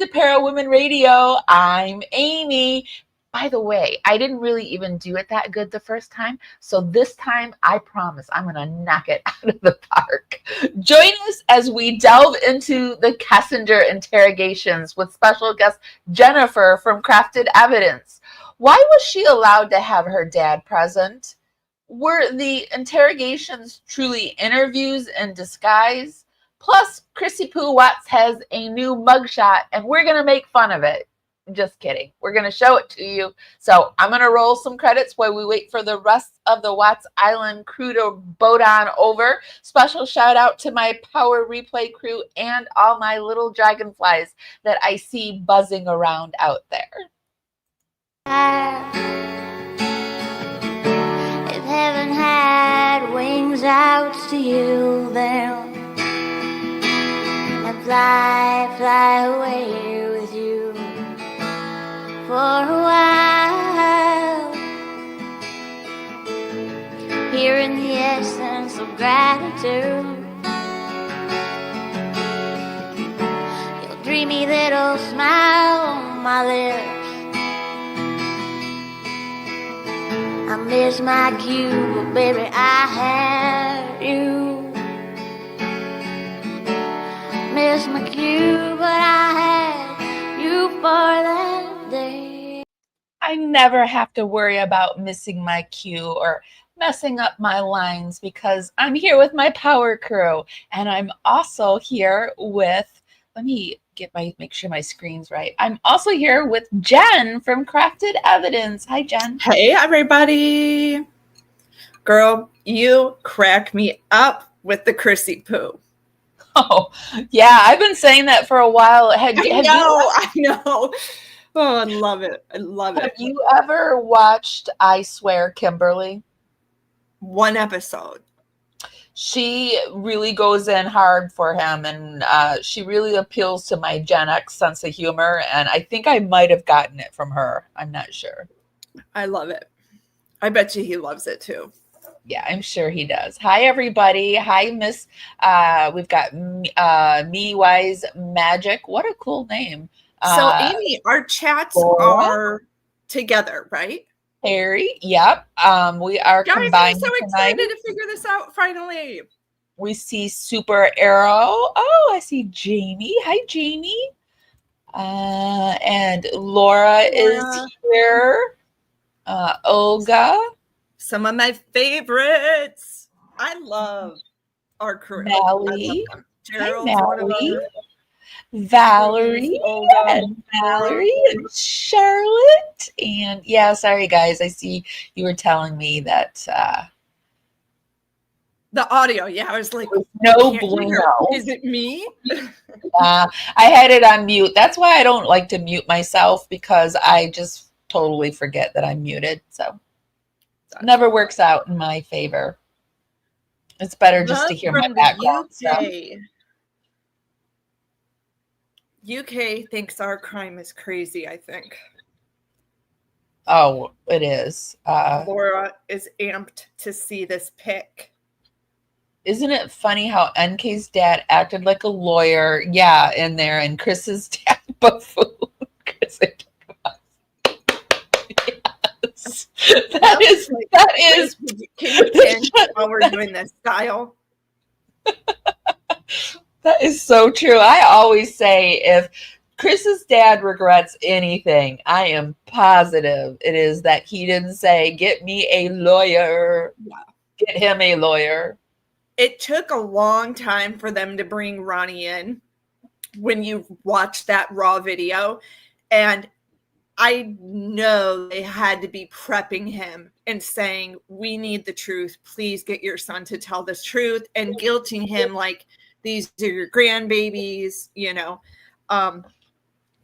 to Para Women Radio. I'm Amy. By the way, I didn't really even do it that good the first time. So this time, I promise I'm going to knock it out of the park. Join us as we delve into the Kessinger interrogations with special guest Jennifer from Crafted Evidence. Why was she allowed to have her dad present? Were the interrogations truly interviews in disguise? Plus, Chrissy Poo Watts has a new mugshot, and we're going to make fun of it. Just kidding. We're going to show it to you. So I'm going to roll some credits while we wait for the rest of the Watts Island crew to boat on over. Special shout out to my Power Replay crew and all my little dragonflies that I see buzzing around out there. If heaven had wings out to you, then I'd fly away with you for a while, hearing the essence of gratitude, your dreamy little smile on my lips. I miss my cue, but baby, I had you. Miss my cue, but I had you for that day. I never have to worry about missing my cue or messing up my lines because I'm here with my power crew, and I'm also here with, let me make sure my screen's right. I'm also here with Jen from Crafted Evidence. Hi, Jen. Hey, everybody. Girl, you crack me up with the Chrissy Poo. Oh, yeah. I've been saying that for a while. I know. Oh, I love it. Have you ever watched I Swear, Kimberly? One episode. She really goes in hard for him, and she really appeals to my Gen X sense of humor, and I think I might have gotten it from her. I'm not sure. I love it. I bet you he loves it too. Yeah, I'm sure he does. Hi, everybody. Hi, Miss. We've got Me Wise Magic. What a cool name. So, Amy, our chats are together, right? Harry, yep. We are Guys, combined. I'm so excited to figure this out finally. We see Super Arrow. Oh, I see Jamie. Hi, Jamie. And Laura is here. Olga. Some of my favorites. I love our crew. Melly. Gerald's Hi, one of Melly. them. Valerie and Valerie and Charlotte. And yeah, sorry guys, I see you were telling me that the audio, I was like, no bueno. Is it me? I had it on mute. That's why I don't like to mute myself, because I just totally forget that I'm muted. So it never works out in my favor. It's better just to hear my background stuff. UK thinks our crime is crazy, I think. Oh, it is. Laura is amped to see this pic. Isn't it funny how NK's dad acted like a lawyer? Yeah, in there, and Chris's dad buffoon. Yes. That is. Can you pinch while we're doing this style? That is so true. I always say if Chris's dad regrets anything, I am positive it is that he didn't say, get me a lawyer. Yeah. Get him a lawyer. It took a long time for them to bring Ronnie in when you watch that raw video. And I know they had to be prepping him and saying, we need the truth. Please get your son to tell this truth, and guilting him like, these are your grandbabies, kind of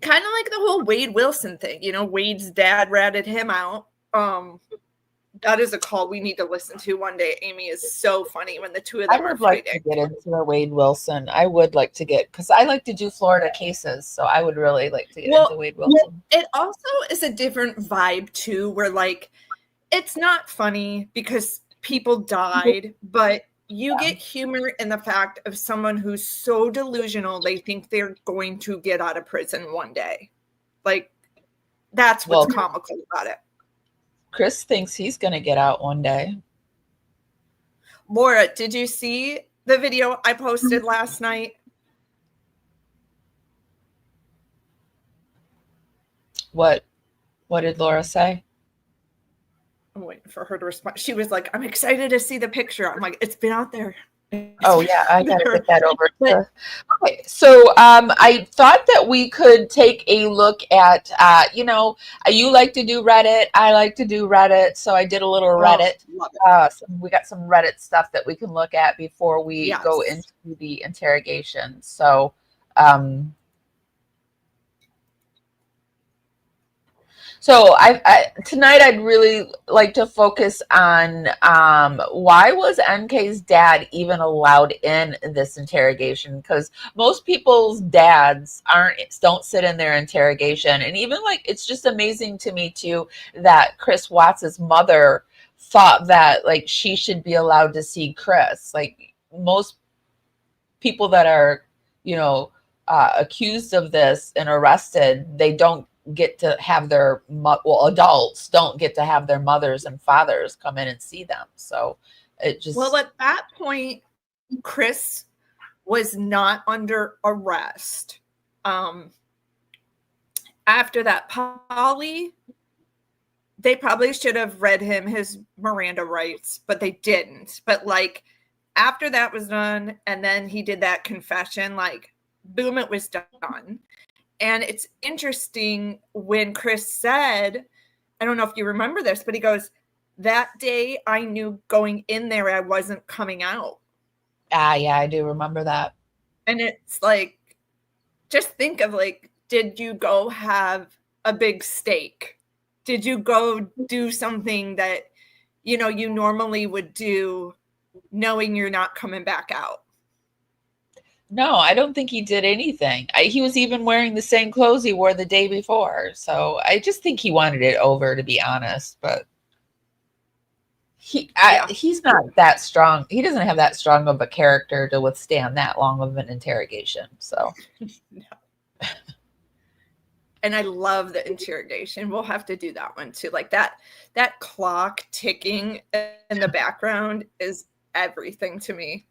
like the whole Wade Wilson thing. Wade's dad ratted him out. That is a call we need to listen to one day. Amy is so funny when the two of them are like to get into the Wade Wilson. I would like to get, because I like to do Florida cases, so I would really like to get into Wade Wilson. It also is a different vibe too, where like it's not funny because people died, but you get humor in the fact of someone who's so delusional they think they're going to get out of prison one day. Like, that's what's comical about it. Chris thinks he's going to get out one day. Laura, did you see the video I posted last night? What did Laura say? I'm waiting for her to respond. She was like, I'm excited to see the picture. I'm like, it's been out there. Oh yeah, I gotta get that over. Okay, so I thought that we could take a look at, you like to do Reddit, I like to do Reddit, so I did a little Reddit. So we got some Reddit stuff that we can look at before we go into the interrogation. So tonight I'd really like to focus on why was NK's dad even allowed in this interrogation? Because most people's dads don't sit in their interrogation, and even it's just amazing to me too that Chris Watts's mother thought that she should be allowed to see Chris. Like most people that are accused of this and arrested, they don't get to have adults don't get to have their mothers and fathers come in and see them. So it just... Well, at that point, Chris was not under arrest. After that, they probably should have read him his Miranda rights, but they didn't. But after that was done, and then he did that confession, boom, it was done. And it's interesting when Chris said, I don't know if you remember this, but he goes, that day I knew going in there I wasn't coming out. Yeah, I do remember that. And it's just think of did you go have a big steak? Did you go do something that, you normally would do knowing you're not coming back out? No, I don't think he did anything. He was even wearing the same clothes he wore the day before. So I just think he wanted it over, to be honest. But he's not that strong. He doesn't have that strong of a character to withstand that long of an interrogation. So, no. And I love the interrogation. We'll have to do that one too. That clock ticking in the background is everything to me.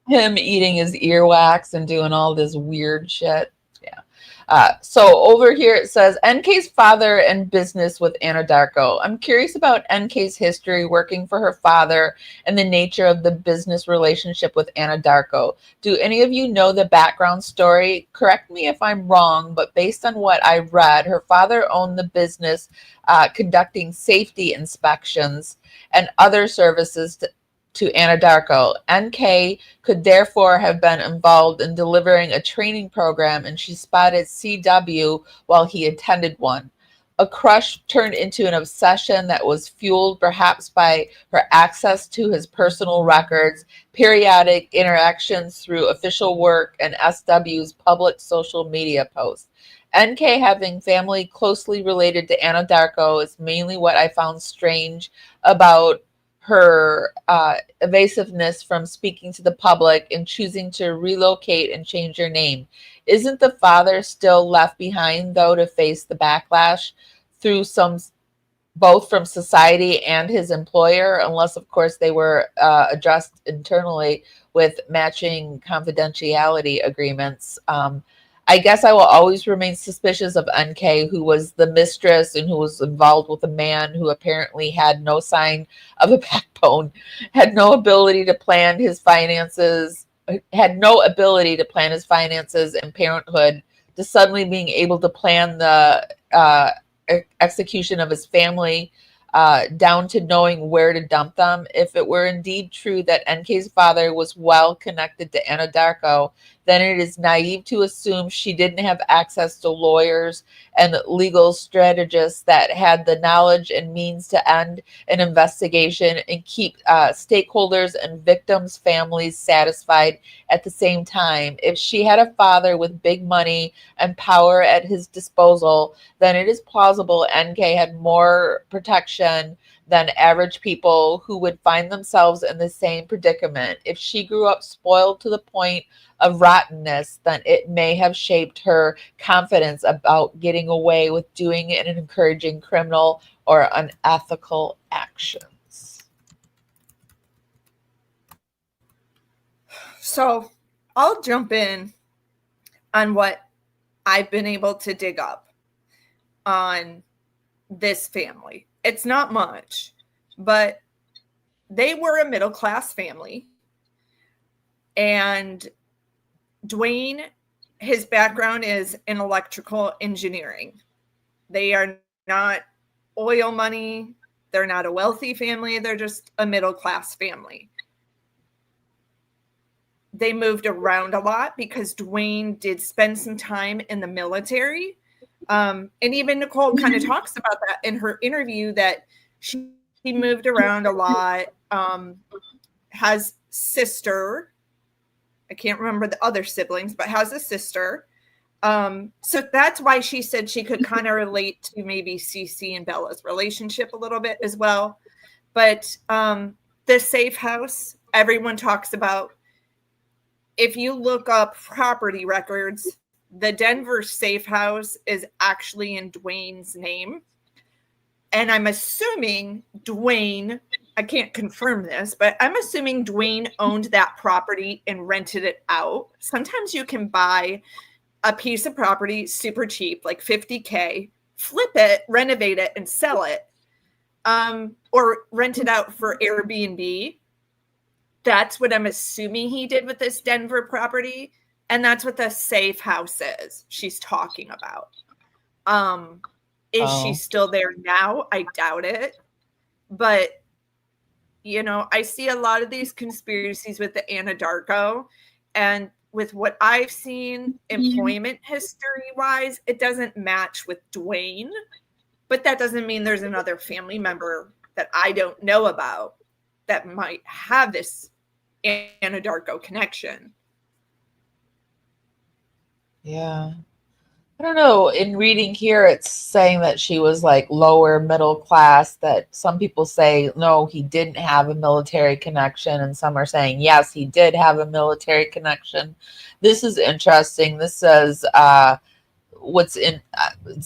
Him eating his earwax and doing all this weird shit. Yeah. So over here it says NK's father and business with Anadarko. I'm curious about NK's history working for her father and the nature of the business relationship with Anadarko. Do any of you know the background story? Correct me if I'm wrong, but based on what I read, her father owned the business conducting safety inspections and other services to Anadarko. NK could therefore have been involved in delivering a training program, and she spotted CW while he attended one. A crush turned into an obsession that was fueled perhaps by her access to his personal records, periodic interactions through official work, and SW's public social media posts. NK having family closely related to Anadarko is mainly what I found strange about her evasiveness from speaking to the public and choosing to relocate and change her name. Isn't the father still left behind, though, to face the backlash through both from society and his employer, unless, of course, they were addressed internally with matching confidentiality agreements? I guess I will always remain suspicious of NK, who was the mistress and who was involved with a man who apparently had no sign of a backbone, had no ability to plan his finances, and parenthood, to suddenly being able to plan the execution of his family, down to knowing where to dump them. If it were indeed true that NK's father was well connected to Anadarko, then it is naive to assume she didn't have access to lawyers and legal strategists that had the knowledge and means to end an investigation and keep stakeholders and victims' families satisfied at the same time. If she had a father with big money and power at his disposal, then it is plausible NK had more protection than average people who would find themselves in the same predicament. If she grew up spoiled to the point of rottenness, then it may have shaped her confidence about getting away with doing and encouraging criminal or unethical actions. So I'll jump in on what I've been able to dig up on this family. It's not much, but they were a middle-class family. And Dwayne, his background is in electrical engineering. They are not oil money. They're not a wealthy family. They're just a middle-class family. They moved around a lot because Dwayne did spend some time in the military. And even Nichol kind of talks about that in her interview, that she moved around a lot, has sister. I can't remember the other siblings, but has a sister. So that's why she said she could kind of relate to maybe Cece and Bella's relationship a little bit as well. But the safe house, everyone talks about. If you look up property records, the Denver safe house is actually in Dwayne's name. And I'm assuming Dwayne, I can't confirm this, but I'm assuming Dwayne owned that property and rented it out. Sometimes you can buy a piece of property super cheap, like $50K, flip it, renovate it, and sell it, or rent it out for Airbnb. That's what I'm assuming he did with this Denver property. And that's what the safe house is she's talking about. Is she still there now? I doubt it. But, you know, I see a lot of these conspiracies with the Anadarko. And with what I've seen employment history-wise, it doesn't match with Dwayne. But that doesn't mean there's another family member that I don't know about that might have this Anadarko connection. Yeah. I don't know. In reading here, it's saying that she was like lower middle class, that some people say, no, he didn't have a military connection. And some are saying, yes, he did have a military connection. This is interesting. This says, it's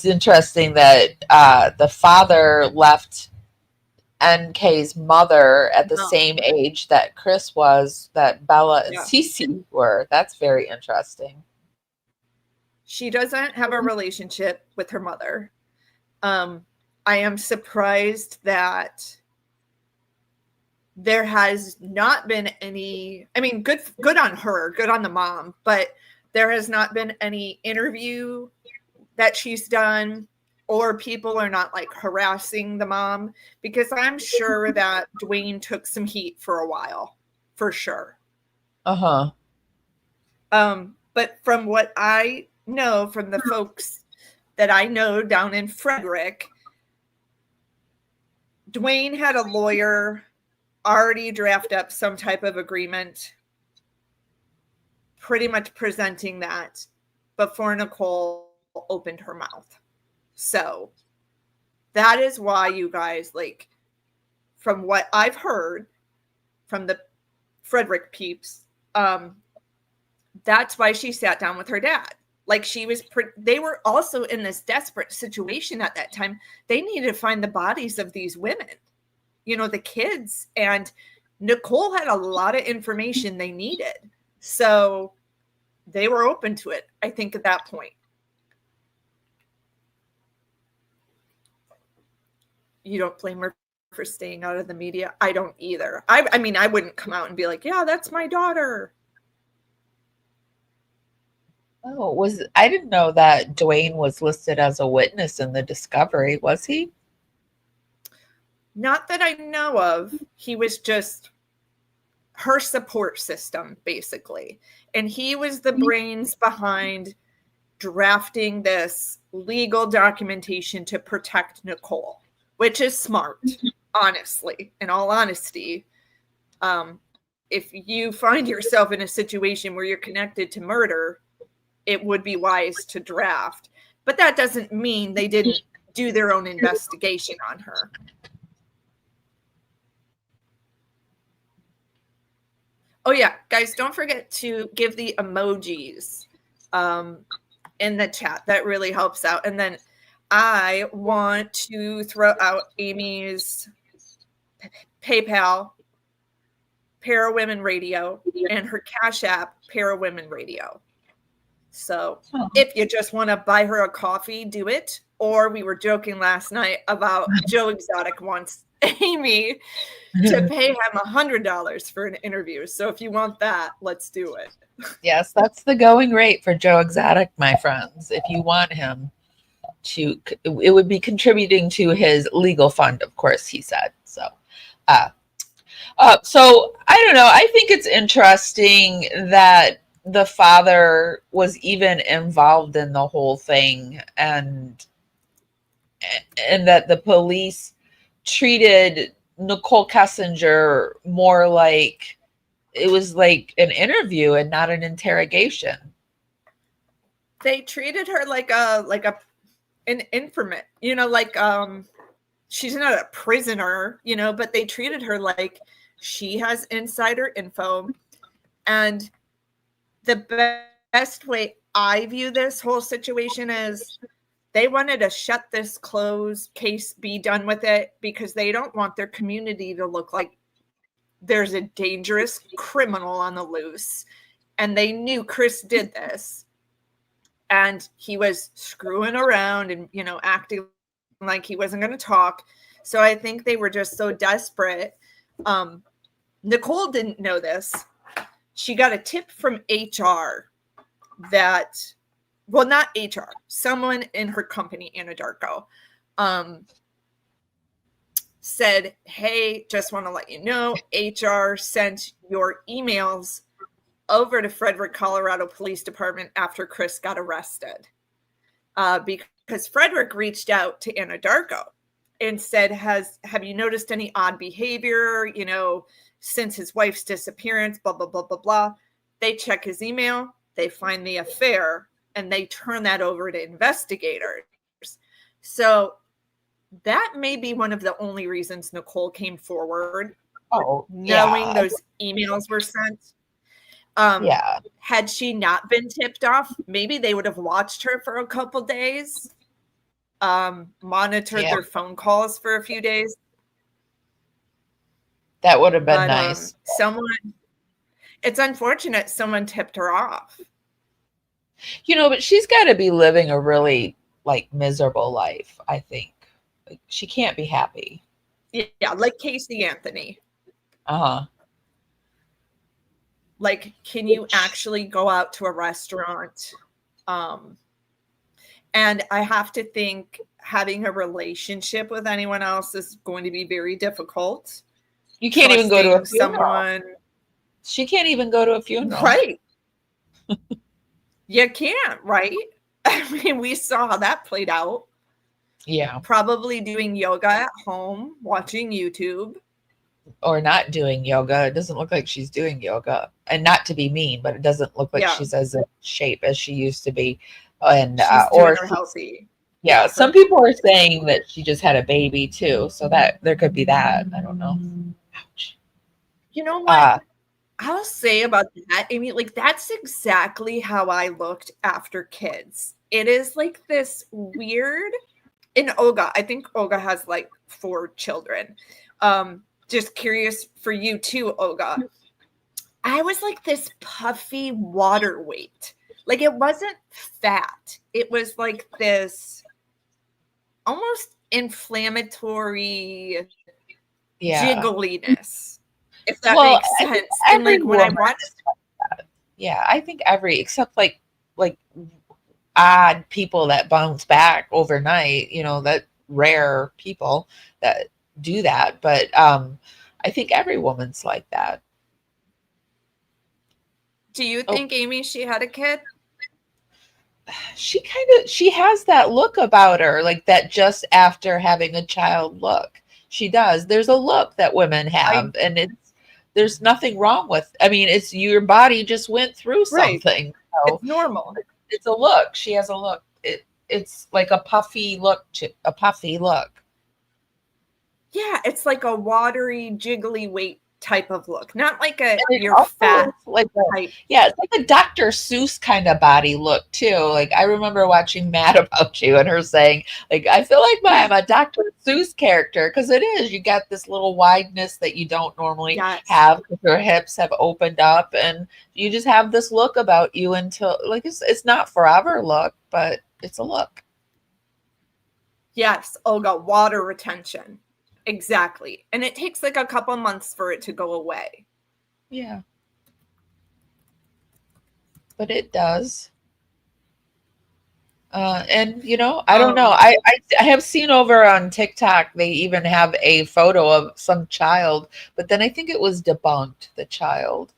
interesting that the father left NK's mother at the same age that Chris was, that Bella and Cece were. That's very interesting. She doesn't have a relationship with her mother. I am surprised that there has not been any, I mean, good on her, good on the mom, but there has not been any interview that she's done, or people are not like harassing the mom, because I'm sure that Dwayne took some heat for a while, for sure. Uh-huh. But from what I know from the folks that I know down in Frederick, Dwayne had a lawyer already draft up some type of agreement, pretty much presenting that before Nichol opened her mouth. So that is why, you guys, like, from what I've heard from the Frederick peeps, that's why she sat down with her dad. Like, they were also in this desperate situation at that time. They needed to find the bodies of these women, you know, the kids. And Nichol had a lot of information they needed. So they were open to it, I think, at that point. You don't blame her for staying out of the media? I don't either. I mean, I wouldn't come out and be like, yeah, that's my daughter. Oh, I didn't know that Dwayne was listed as a witness in the discovery, was he? Not that I know of. He was just her support system, basically. And he was the brains behind drafting this legal documentation to protect Nichol, which is smart, honestly, in all honesty. If you find yourself in a situation where you're connected to murder, it would be wise to draft. But that doesn't mean they didn't do their own investigation on her. Oh yeah, guys, don't forget to give the emojis in the chat. That really helps out. And then I want to throw out Amy's PayPal, Para Women Radio, and her Cash App, Para Women Radio. So if you just want to buy her a coffee, do it. Or we were joking last night about Joe Exotic wants Amy to pay him $100 for an interview. So if you want that, let's do it. Yes, that's the going rate for Joe Exotic, my friends. If you want him to, it would be contributing to his legal fund, of course, he said. So, so I don't know. I think it's interesting that the father was even involved in the whole thing, and that the police treated Nichol Kessinger more like it was like an interview and not an interrogation. They treated her like an informant, like she's not a prisoner, but they treated her like she has insider info. And the best way I view this whole situation is they wanted to shut this closed case, be done with it, because they don't want their community to look like there's a dangerous criminal on the loose. And they knew Chris did this. And he was screwing around and, acting like he wasn't going to talk. So I think they were just so desperate. Nichol didn't know this. She got a tip from HR that, well, not HR, someone in her company, Anadarko, said, hey, just want to let you know, HR sent your emails over to Frederick, Colorado Police Department after Chris got arrested. Because Frederick reached out to Anadarko and said, have you noticed any odd behavior, since his wife's disappearance, blah, blah, blah, blah, blah. They check his email, they find the affair, and they turn that over to investigators. So that may be one of the only reasons Nichol came forward, knowing those emails were sent. Had she not been tipped off, maybe they would have watched her for a couple days, monitored their phone calls for a few days. That would have been nice. It's unfortunate someone tipped her off. But she's got to be living a really miserable life, I think. She can't be happy. Yeah, like Casey Anthony. Can you actually go out to a restaurant? And I have to think having a relationship with anyone else is going to be very difficult. You can't even go to a funeral. She can't even go to a funeral. Right. You can't, right? I mean, we saw how that played out. Yeah. Probably doing yoga at home, watching YouTube. Or not doing yoga. It doesn't look like she's doing yoga. And not to be mean, but it doesn't look like she's as in shape as she used to be. And she's healthy. Yeah, some people are saying that she just had a baby too. So that there could be that. I don't know. Ouch. You know what? I'll say about that, Amy, that's exactly how I looked after kids. It is this weird, in Olga, I think Olga has 4 children. Just curious for you too, Olga. I was this puffy water weight. It wasn't fat. It was this almost inflammatory jiggliness. If that makes sense. And when I watched that. Yeah, I think except odd people that bounce back overnight, that rare people that do that. But I think every woman's like that. Do you think, Amy, she had a kid? She has that look about her, that just after having a child look. She does. There's a look that women have, and there's nothing wrong with. I mean, it's your body just went through something. Right. So it's normal. It's a look. She has a look. It's like a puffy look. Yeah, it's like a watery, jiggly weight type of look, not like a And it you're also fat looks like type. it's like a Dr. Seuss kind of body look too. Like I remember watching Mad About You and her saying, like, I feel like I'm a Dr. Seuss character because it is. You got this little wideness that you don't normally Yes. have because your hips have opened up, and you just have this look about you until like it's not forever look, but it's a look. Yes, Olga, water retention. Exactly. And it takes like a couple months for it to go away. Yeah. But it does. And I don't know. I have seen over on TikTok they even have a photo of some child, but then I think it was debunked. The child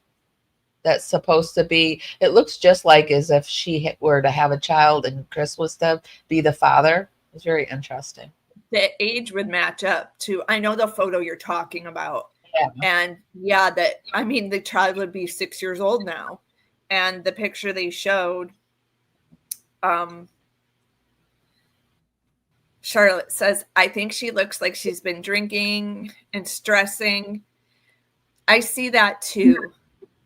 that's supposed to be. It looks just like as if she were to have a child and Chris was to be the father. It's very interesting. The age would match up to, I know the photo you're talking about. Yeah. And yeah, the child would be 6 years old now. And the picture they showed, Charlotte says, I think she looks like she's been drinking and stressing. I see that too.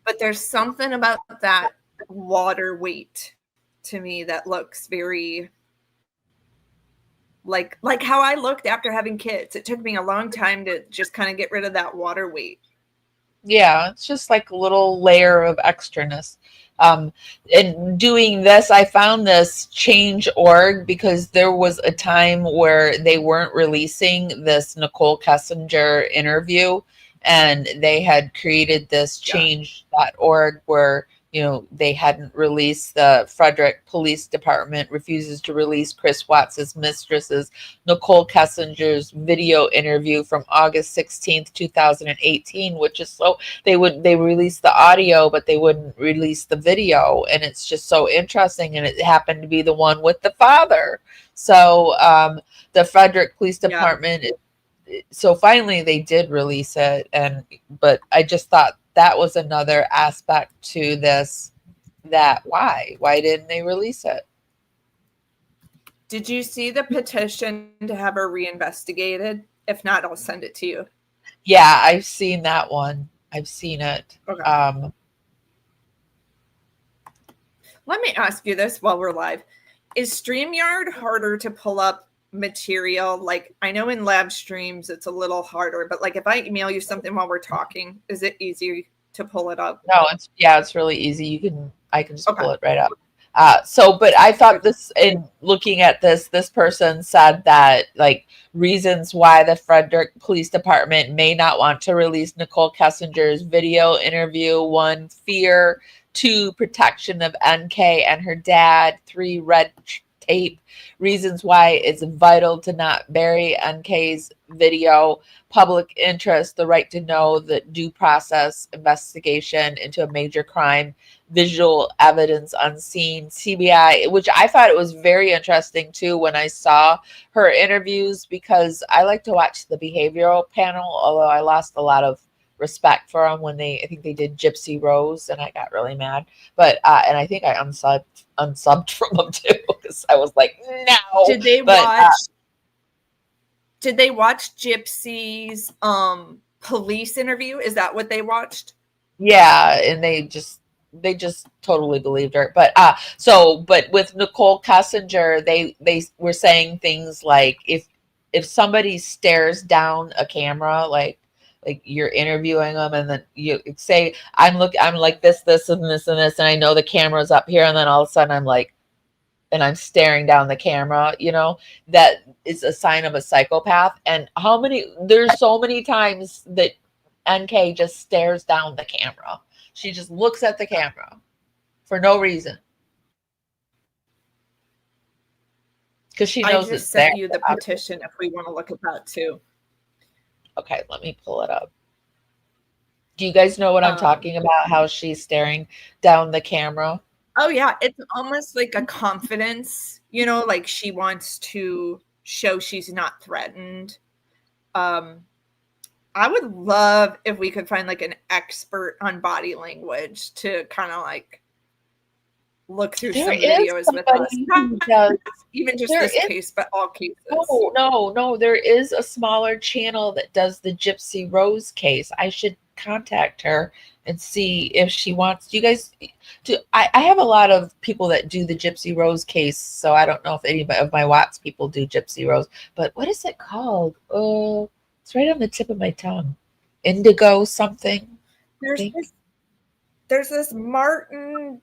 But there's something about that water weight to me that looks very like how I looked after having kids. It took me a long time to just kind of get rid of that water weight. Yeah, it's just like a little layer of extraness. And doing this, I found this Changeorg because there was a time where they weren't releasing this Nichol Kessinger interview, and they had created this change.org where they hadn't released. The Frederick Police Department refuses to release Chris Watts's Mistress's Nichol Kessinger's video interview from August 16th, 2018, which is so they released the audio, but they wouldn't release the video. And it's just so interesting. And it happened to be the one with the father. So the Frederick Police Department, so finally they did release it. But I just thought that was another aspect to this, that why didn't they release it? Did you see the petition to have her reinvestigated? If not, I'll send it to you. Yeah, I've seen that one. I've seen it. Okay. Let me ask you this while we're live. Is StreamYard harder to pull up material? Like, I know in live streams it's a little harder, but like if I email you something while we're talking, is it easy to pull it up? No, it's really easy. I can just pull it right up. But I thought this, in looking at this person said that like reasons why the Frederick Police Department may not want to release Nichol Kessinger's video interview: 1, fear; 2, protection of NK and her dad; 3, red tape; reasons why it's vital to not bury NK's video; public interest, the right to know, the due process investigation into a major crime; visual evidence unseen; CBI, which I thought it was very interesting too when I saw her interviews, because I like to watch the behavioral panel, although I lost a lot of respect for them when I think they did Gypsy Rose, and I got really mad. But and I think I unsubbed from them too, because I was like, no. Did they watch Gypsy's police interview? Is that what they watched? Yeah, and they just totally believed her. But with Nichol Kessinger, they were saying things like, if somebody stares down a camera, like you're interviewing them, and then you say, I'm like this and this and this, and I know the camera's up here, and then all of a sudden I'm like, and I'm staring down the camera, that is a sign of a psychopath. And there's so many times that NK just stares down the camera. She just looks at the camera for no reason. Because she knows I just sent you the petition if we want to look at that too. Okay, let me pull it up. Do you guys know what I'm talking about? How she's staring down the camera? Oh yeah, it's almost like a confidence, like she wants to show she's not threatened. I would love if we could find like an expert on body language to kind of like look through some videos with us. Not even just this case, but all cases. No. There is a smaller channel that does the Gypsy Rose case. I should contact her and see if she wants. Do you guys do? I have a lot of people that do the Gypsy Rose case, so I don't know if any of my Watts people do Gypsy Rose. But what is it called? Oh, it's right on the tip of my tongue. Indigo something. There's this Martin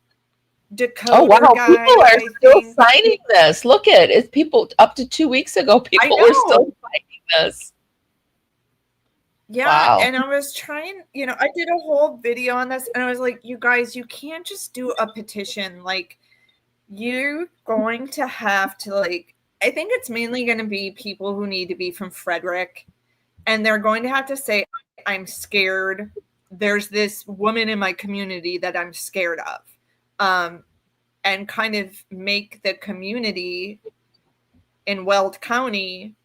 Oh Decoder wow, guy, people are I still think. signing this. Look at it. People up to 2 weeks ago, people were still signing this. Yeah, Wow. and I was trying, I did a whole video on this, and I was like, you guys, you can't just do a petition. Like, you're going to have to, like, I think it's mainly going to be people who need to be from Frederick, and they're going to have to say, I'm scared. There's this woman in my community that I'm scared of. And kind of make the community in Weld County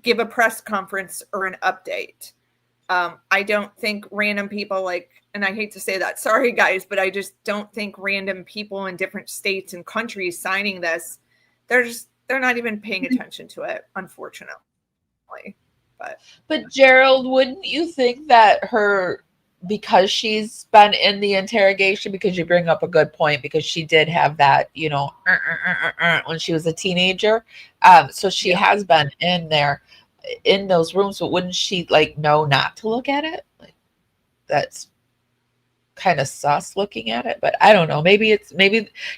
give a press conference or an update. I don't think random people and I hate to say that, sorry guys, but I just don't think random people in different states and countries signing this, they're not even paying attention to it, unfortunately. But Gerald, wouldn't you think that because she's been in the interrogation, because you bring up a good point, because she did have that, when she was a teenager. So she has been in there in those rooms, but wouldn't she know not to look at it? Like, that's kind of sus looking at it, but I don't know. Maybe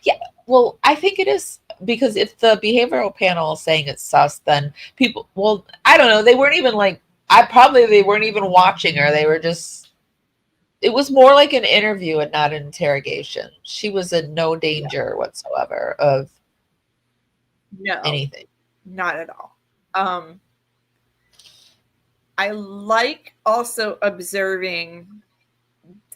yeah. Well, I think it is, because if the behavioral panel is saying it's sus, then people, well, I don't know. They weren't even they weren't even watching her. They were just, it was more like an interview and not an interrogation. She was in no danger whatsoever of anything. Not at all. I like also observing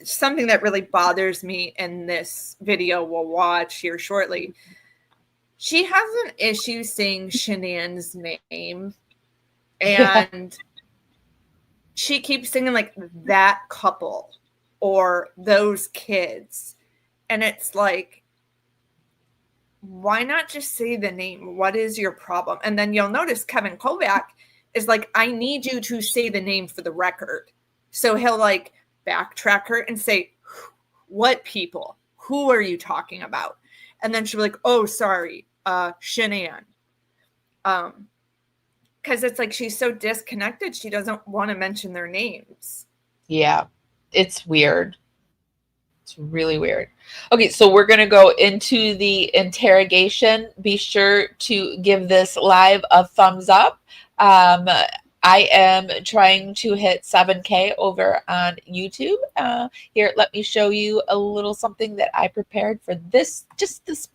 something that really bothers me in this video we'll watch here shortly. She has an issue saying Shanann's name, and she keeps singing that couple or those kids. And it's like, why not just say the name? What is your problem? And then you'll notice Kevin Kovac is like, I need you to say the name for the record. So he'll backtrack her and say, what people? Who are you talking about? And then she'll be like, oh, sorry, Shanann. Because it's she's so disconnected, she doesn't want to mention their names. Yeah, it's weird. It's really weird. Okay, so we're going to go into the interrogation. Be sure to give this live a thumbs up. I am trying to hit 7K over on YouTube. Here, let me show you a little something that I prepared for this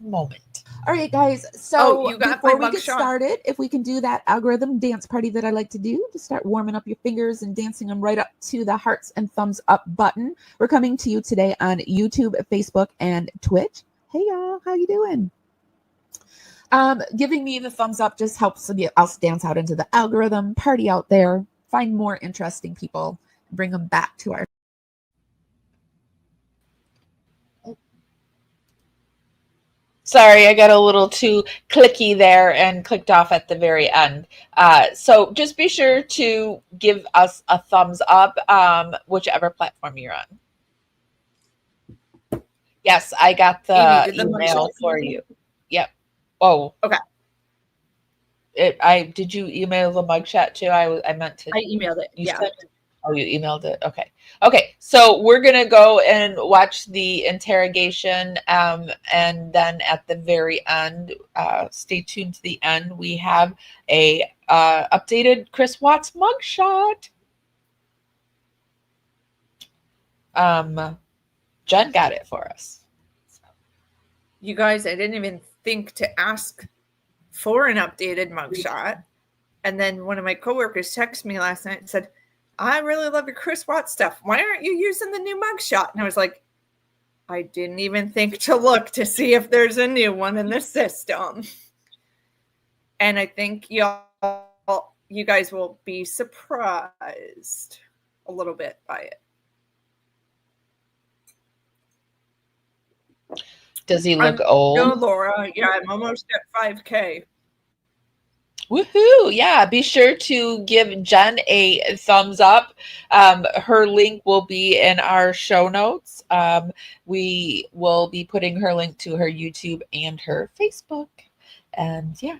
moment. All right, guys. So before we get started, if we can do that algorithm dance party that I like to do, to start warming up your fingers and dancing them right up to the hearts and thumbs up button. We're coming to you today on YouTube, Facebook, and Twitch. Hey, y'all. How you doing? Giving me the thumbs up just helps us dance out into the algorithm, party out there, find more interesting people, bring them back to our. Sorry, I got a little too clicky there and clicked off at the very end. So just be sure to give us a thumbs up, whichever platform you're on. Yes, I got the email for you. Yep. Oh, okay. Did you email the mugshot too? I meant to. I emailed it. You emailed it. Okay. So we're gonna go and watch the interrogation, and then at the very end, stay tuned to the end. We have a updated Chris Watts mugshot. Jen got it for us. You guys, I didn't even think to ask for an updated mugshot. And then one of my coworkers texted me last night and said, I really love your Chris Watts stuff. Why aren't you using the new mugshot? And I was like, I didn't even think to look to see if there's a new one in the system. And I think you guys will be surprised a little bit by it. Does he look old? No, Laura. Yeah, I'm almost at 5K. Woohoo! Yeah, be sure to give Jen a thumbs up. Her link will be in our show notes. We will be putting her link to her YouTube and her Facebook. And yeah.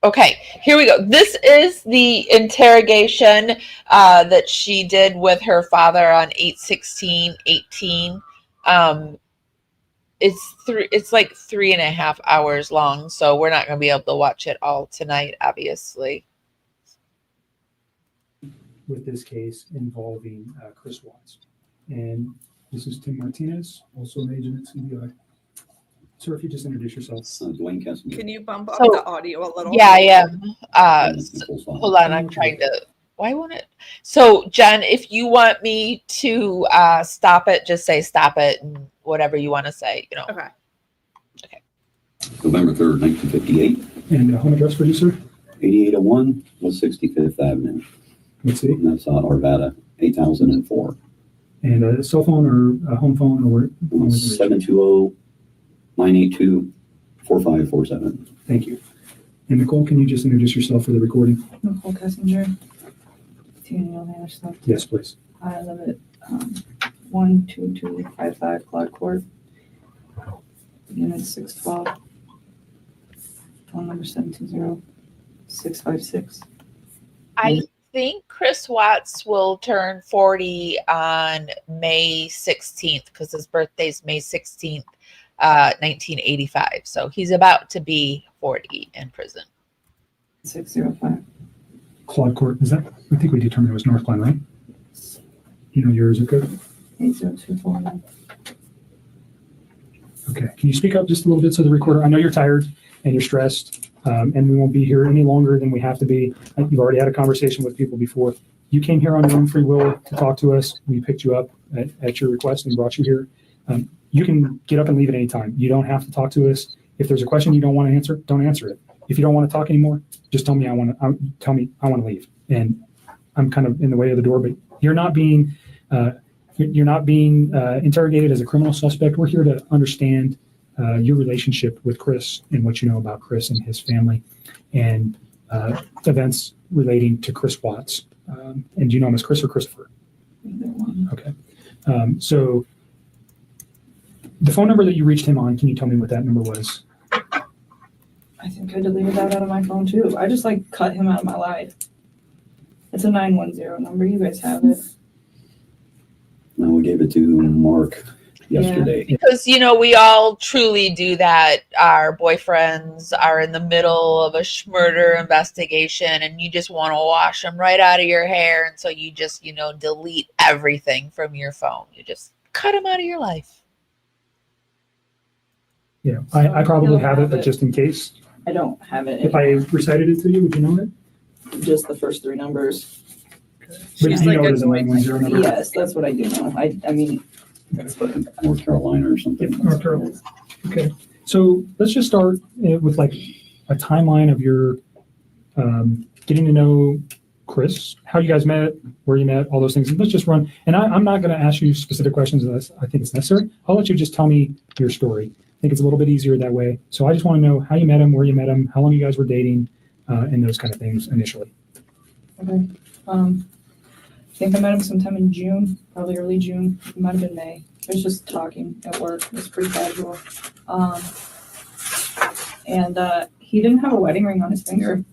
Okay, here we go. This is the interrogation that she did with her father on 8/16/18. It's like 3.5 hours long, so we're not going to be able to watch it all tonight, obviously. With this case involving Chris Watts. And this is Tim Martinez, also an agent at CBI. Sir, if you just introduce yourself. Dwayne Kessinger. Can you bump up the audio a little? Yeah, I am. Hold on, I'm trying to. Why won't it? So, Jen, if you want me to stop it, just say stop it and whatever you want to say, you know. Okay. Okay. November 3rd, 1958. And home address for you, sir? 8801 West 65th Avenue. Let's see. And that's Arvada, 8004. And a cell phone or a home phone or 720-982-4547. Thank you. And Nicole, can you just introduce yourself for the recording? Nichol Kessinger. Yes, please. I live at 12255 Cloud Court, Unit 612, phone number 720-656. I think Chris Watts will turn 40 on May 16th because his birthday's May 16th, 1985. So he's about to be 40 in prison. 605. Claude Court, is that? I think we determined it was North Glen, right? You know yours, okay? 80249. Okay. Can you speak up just a little bit so the recorder? I know you're tired and you're stressed, and we won't be here any longer than we have to be. You've already had a conversation with people before. You came here on your own free will to talk to us. We picked you up at your request and brought you here. You can get up and leave at any time. You don't have to talk to us. If there's a question you don't want to answer, don't answer it. If you don't want to talk anymore, just tell me I want to leave. And I'm kind of in the way of the door, but you're not being interrogated as a criminal suspect. We're here to understand your relationship with Chris and what you know about Chris and his family and events relating to Chris Watts. And do you know him as Chris or Christopher? Either one. Okay. So the phone number that you reached him on, can you tell me what that number was? I think I deleted that out of my phone too. I just cut him out of my life. It's a 910 number. You guys have it. No, we gave it to Mark yesterday. Yeah. Because, we all truly do that. Our boyfriends are in the middle of a murder investigation and you just want to wash them right out of your hair. And so you just, delete everything from your phone. You just cut them out of your life. Yeah, I probably have it, but just in case. I don't have it. If I recited it to you, would you know it? Just the first three numbers. But you know it as a 910 number? Yes, that's what I do know. I mean, that's what North Carolina or something. North Carolina. Okay. So let's just start with a timeline of your getting to know Chris, how you guys met, where you met, all those things. And let's just run. And I'm not going to ask you specific questions unless I think it's necessary. I'll let you just tell me your story. I think it's a little bit easier that way. So I just want to know how you met him, where you met him, how long you guys were dating, and those kind of things initially. Okay. I think I met him sometime in June, probably early June. It might have been May. It was just talking at work. It was pretty casual. And he didn't have a wedding ring on his finger.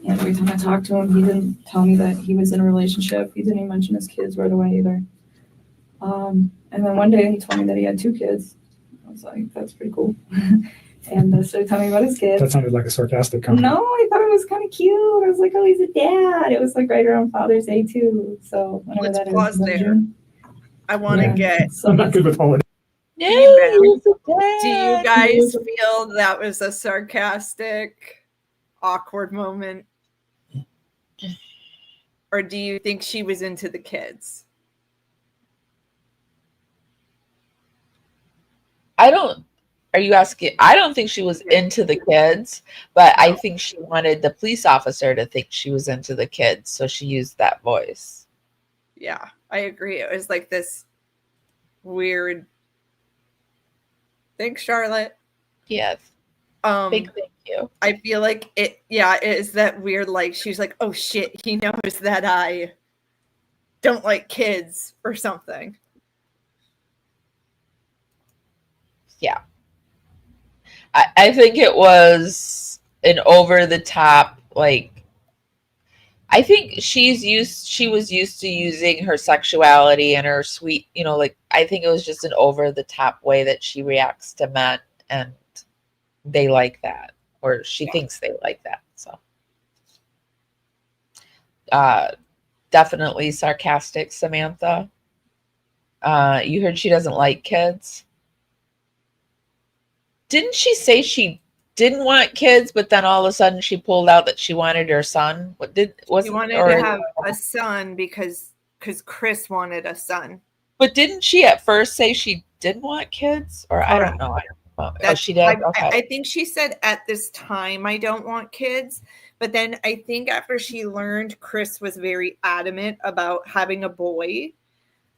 And every time I talked to him, he didn't tell me that he was in a relationship. He didn't even mention his kids right away either. And then one day he told me that he had 2 kids. I was like, that's pretty cool. And so he told me about his kids. That sounded like a sarcastic comment. No, I thought it was kind of cute. I was like, oh, he's a dad. It was right around Father's Day too. So whenever Let's that pause is. there. June. I want to get. I'm not good with holidays. Do you guys feel that was a sarcastic, awkward moment? Or do you think she was into the kids? Are you asking? I don't think she was into the kids, but I think she wanted the police officer to think she was into the kids. So she used that voice. Yeah, I agree. It was like this weird. Thanks, Charlotte. Yes. Big thank you. I feel like it is that weird, like, she's like, oh shit, he knows that I don't like kids or something. Yeah. I think it was an over the top, like, I think she was used to using her sexuality and her sweet, like, I think it was just an over the top way that she reacts to men, and they like that, or she thinks they like that. So definitely sarcastic, Samantha. You heard she doesn't like kids. Didn't she say she didn't want kids, but then all of a sudden she pulled out that she wanted her son? She wanted to have a son because Chris wanted a son. But didn't she at first say she didn't want kids? Or I don't know. She did? Okay. I think she said at this time I don't want kids. But then I think after she learned Chris was very adamant about having a boy,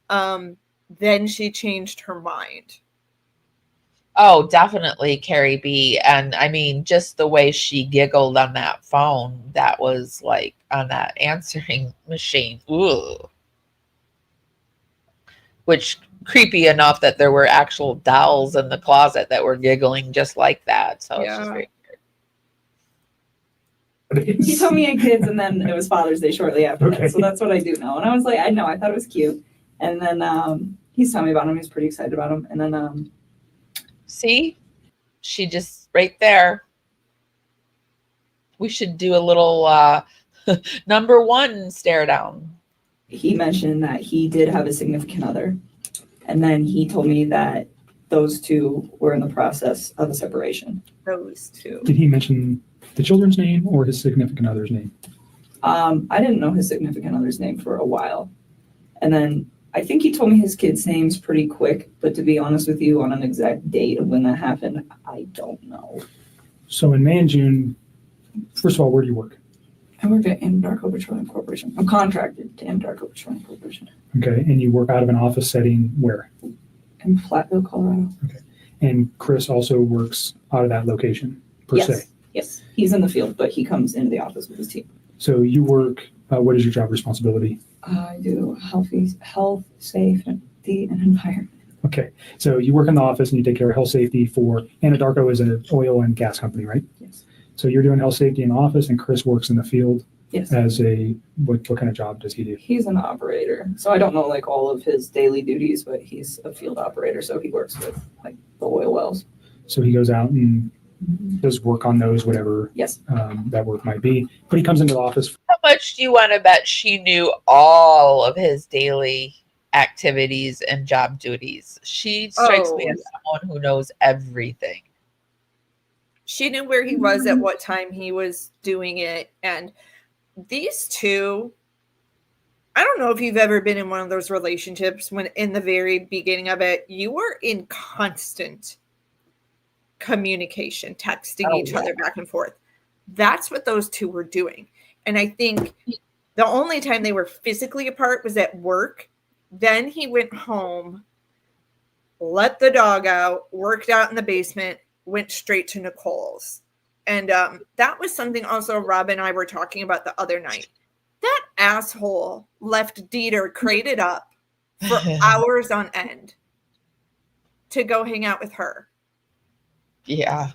then she changed her mind. Oh, definitely, Carrie B. And I mean, just the way she giggled on that phone, that was like on that answering machine. Ooh. Which, creepy enough that there were actual dolls in the closet that were giggling just like that. So it's just very weird. He told me he had kids, and then it was Father's Day shortly after that. So that's what I do know. And I was like, I know, I thought it was cute. And then he's telling me about him. He's pretty excited about him. And then see, she just right there. We should do a little number one stare down. He mentioned that he did have a significant other. And then he told me that those two were in the process of a separation. Those two. Did he mention the children's name or his significant other's name? I didn't know his significant other's name for a while. And then I think he told me his kids' names pretty quick, but to be honest with you, on an exact date of when that happened, I don't know. So in May and June, first of all, where do you work? I work at Anadarko Petroleum Corporation. I'm contracted to Anadarko Petroleum Corporation. Okay, and you work out of an office setting where? In Platteville, Colorado. Okay, and Chris also works out of that location, per se? Yes, he's in the field, but he comes into the office with his team. So you work, what is your job responsibility? I do health, safety, and environment. Okay, so you work in the office and you take care of health safety for Anadarko is an oil and gas company, right? Yes. So you're doing health safety in the office, and Chris works in the field. Yes. As what kind of job does he do? He's an operator. So I don't know like all of his daily duties, but he's a field operator. So he works with like the oil wells. So he goes out and does work on those, whatever that work might be. But he comes into the office. How much do you want to bet she knew all of his daily activities and job duties? She strikes me as someone who knows everything. She knew where he was at what time he was doing it. And these two, I don't know if you've ever been in one of those relationships when in the very beginning of it, you were in constant communication, texting each other back and forth. That's what those two were doing. And I think the only time they were physically apart was at work. Then he went home, let the dog out, worked out in the basement, went straight to Nichole's. And that was something also Rob and I were talking about the other night. That asshole left Dieter crated up for hours on end to go hang out with her. Yeah.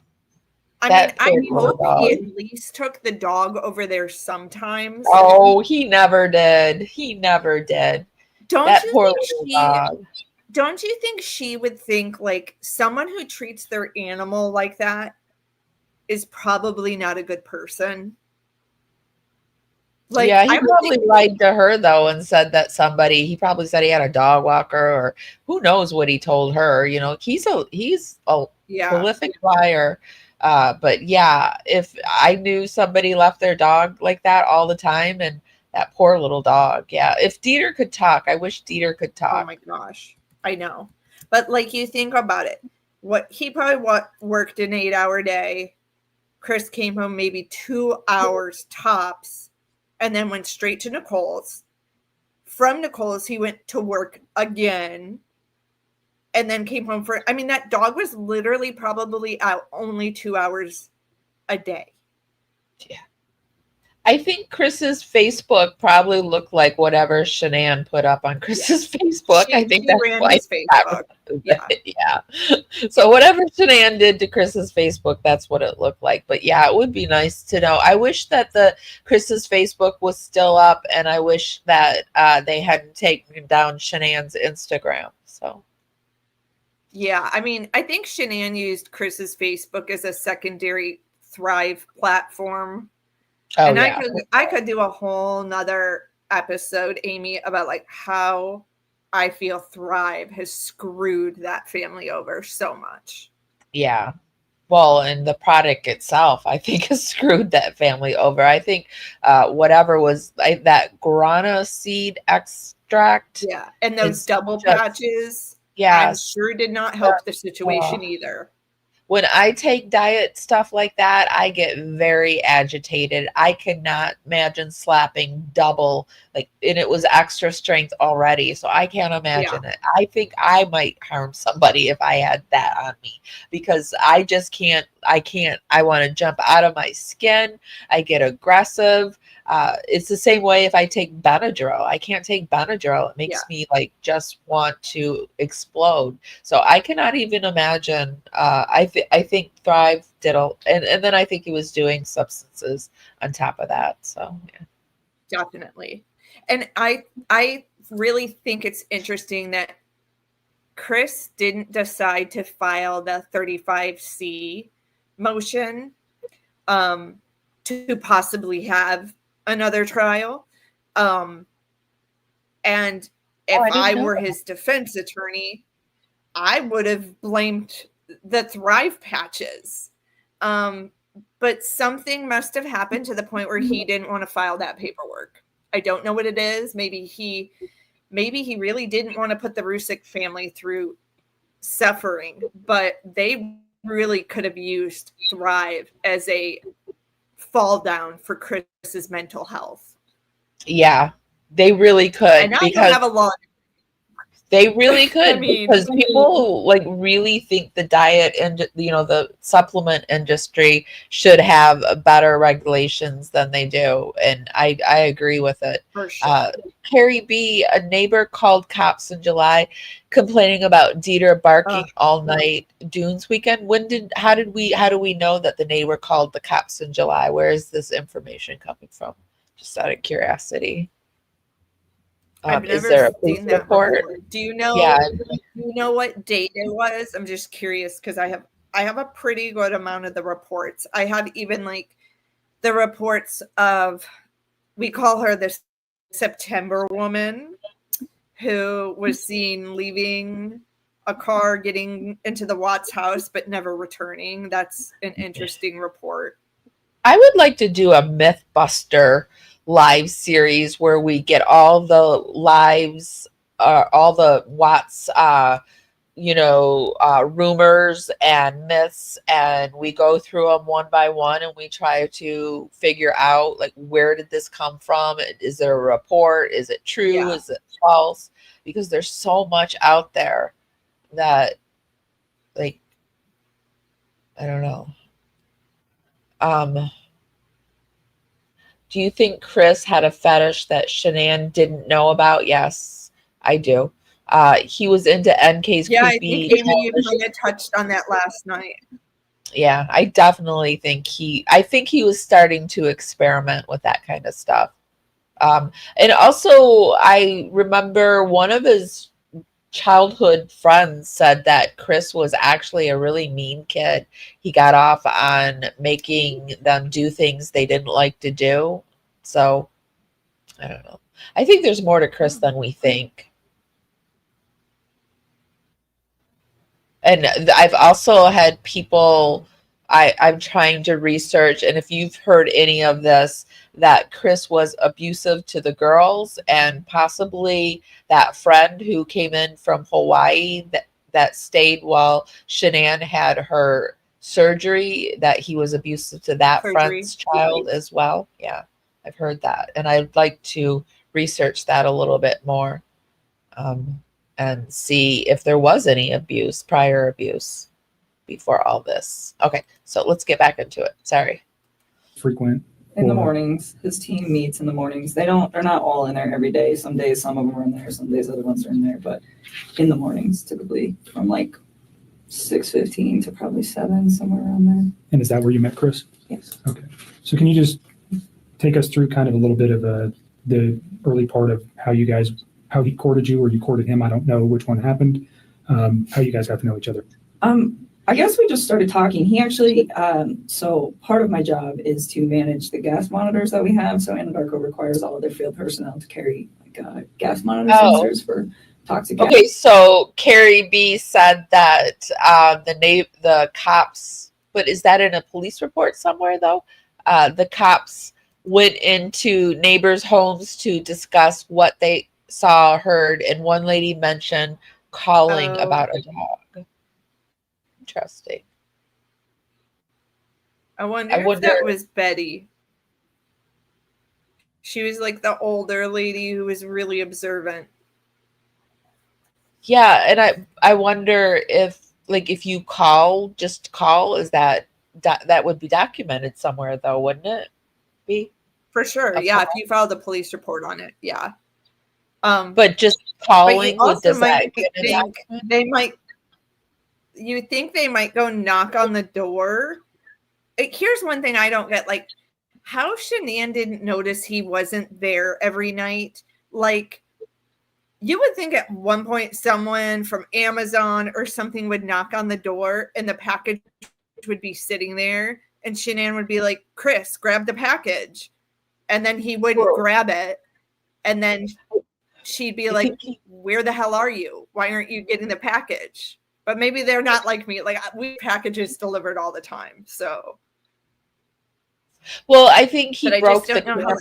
I hope he at least took the dog over there sometimes. Oh, he never did. He never did. Don't you think she would think like someone who treats their animal like that is probably not a good person? Like, yeah, he probably lied to her though and said that he probably said he had a dog walker, or who knows what he told her. You know, he's a prolific liar. But yeah, if I knew somebody left their dog like that all the time, and that poor little dog. Yeah. If Dieter could talk, I wish Dieter could talk. Oh my gosh. I know. But like, you think about it, he probably worked an 8-hour day. Chris came home maybe 2 hours tops, and then went straight to Nichole's. From Nichole's, he went to work again. and then came home for, I mean, that dog was literally probably out only 2 hours a day. Yeah. I think Chris's Facebook probably looked like whatever Shanann put up on Chris's Facebook. I think that's ran why his Facebook. Yeah. Yeah. So whatever Shanann did to Chris's Facebook, that's what it looked like. But yeah, it would be nice to know. I wish that the Chris's Facebook was still up, and I wish that they hadn't taken down Shanann's Instagram. So yeah, I mean, I think Shanann used Chris's Facebook as a secondary Thrive platform. And yeah. I could do a whole nother episode, Amy, about like how I feel Thrive has screwed that family over so much. Yeah. Well, and the product itself, I think, has screwed that family over. I think whatever was that guarana seed extract. Yeah. And those double patches. Yeah. I'm sure did not help the situation either. When I take diet stuff like that, I get very agitated. I cannot imagine slapping double, and it was extra strength already. So I can't imagine it. I think I might harm somebody if I had that on me, because I just can't, I want to jump out of my skin. I get aggressive. It's the same way if I take Benadryl. I can't take Benadryl. It makes me just want to explode. So I cannot even imagine. I think Thrive did and then I think he was doing substances on top of that. So yeah. Definitely. And I really think it's interesting that Chris didn't decide to file the 35C motion to possibly have another trial. And if I were his defense attorney, I would have blamed the Thrive patches. But something must have happened to the point where he didn't want to file that paperwork. I don't know what it is. Maybe he really didn't want to put the Rusick family through suffering, but they really could have used Thrive as a fall down for Chris's mental health. Yeah, they really could. And I don't have a lot. They really could, I mean, because people really think the diet and the supplement industry should have better regulations than they do, and I agree with it. For sure. Carrie B, a neighbor called cops in July, complaining about Dieter barking all night Dunes weekend. How do we know that the neighbor called the cops in July? Where is this information coming from? Just out of curiosity. I've never is there a police seen that report? before. Do you know? Yeah. Do you know what date it was? I'm just curious because I have a pretty good amount of the reports. I have even the reports of, we call her the September woman, who was seen leaving a car, getting into the Watts house, but never returning. That's an interesting report. I would like to do a Mythbuster live series where we get all the lives, all the Watts, rumors and myths, and we go through them one by one, and we try to figure out where did this come from? Is there a report? Is it true? Yeah. Is it false? Because there's so much out there that I don't know. Do you think Chris had a fetish that Shanann didn't know about? Yes, I do. He was into NKs. Yeah, I think Amy, you kind of touched on that last night. Yeah, I definitely think I think he was starting to experiment with that kind of stuff. And also, I remember one of his childhood friends said that Chris was actually a really mean kid. He got off on making them do things they didn't like to do. So I don't know. I think there's more to Chris than we think. And I've also had people, I'm trying to research, and if you've heard any of this, that Chris was abusive to the girls, and possibly that friend who came in from Hawaii that stayed while Shanann had her surgery, that he was abusive to that friend's child as well. Yeah, I've heard that, and I'd like to research that a little bit more. and see if there was any prior abuse before all this. Okay, so let's get back into it. Sorry. Frequent. In the mornings, his team meets in the mornings. They're not all in there every day. Some days, some of them are in there. Some days, other ones are in there. But in the mornings, typically from like 6:15 to probably 7, somewhere around there. And is that where you met Chris? Yes. Okay. So can you just take us through kind of a little bit of the early part of how he courted you or you courted him? I don't know which one happened. How you guys got to know each other? I guess we just started talking. He actually, so part of my job is to manage the gas monitors that we have. So Anadarko requires all of their field personnel to carry like gas monitor sensors for toxic gas. Okay, so Carrie B said that the cops, but is that in a police report somewhere though? The cops went into neighbors' homes to discuss what they saw, heard, and one lady mentioned calling about a dog. Interesting. I wonder if that was Betty. She was like the older lady who was really observant. Yeah, and I wonder if you just call, is that would be documented somewhere though, wouldn't it be? For sure. Yeah, if you filed the police report on it, yeah. But just calling, you think they might go knock on the door? Here's one thing I don't get, like, how Shanann didn't notice he wasn't there every night. Like, you would think at one point someone from Amazon or something would knock on the door and the package would be sitting there and Shanann would be like, Chris, grab the package. And then he wouldn't grab it. And then she'd be like, where the hell are you? Why aren't you getting the package? But maybe they're not like me. Like, we packages delivered all the time. So. Well, I think he broke the cameras.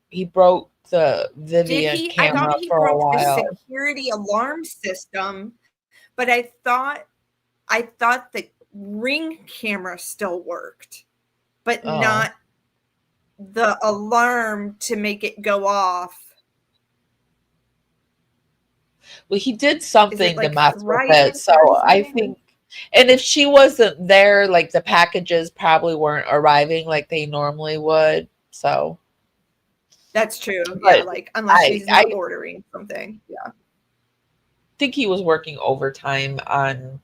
He broke the Vivian camera for a while. I thought he broke the security alarm system, but I thought the Ring camera still worked, but not the alarm to make it go off. Well, he did something to mess with it, so I think. And if she wasn't there, like, the packages probably weren't arriving like they normally would. So that's true. But yeah, like, unless she's not ordering something. Yeah. I think he was working overtime on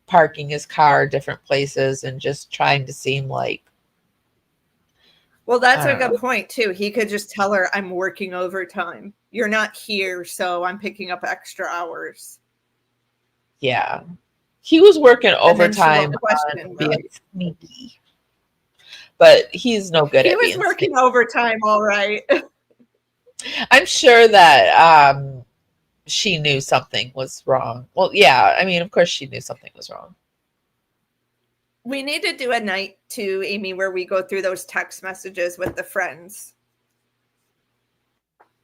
parking his car different places and just trying to seem like. Well, that's a good point too. He could just tell her, I'm working overtime. You're not here, so I'm picking up extra hours. Yeah. He was working overtime on being sneaky. But he's no good at being sneaky. He was working overtime, all right. I'm sure that she knew something was wrong. Well, yeah, I mean, of course she knew something was wrong. We need to do a night too, Amy, where we go through those text messages with the friends.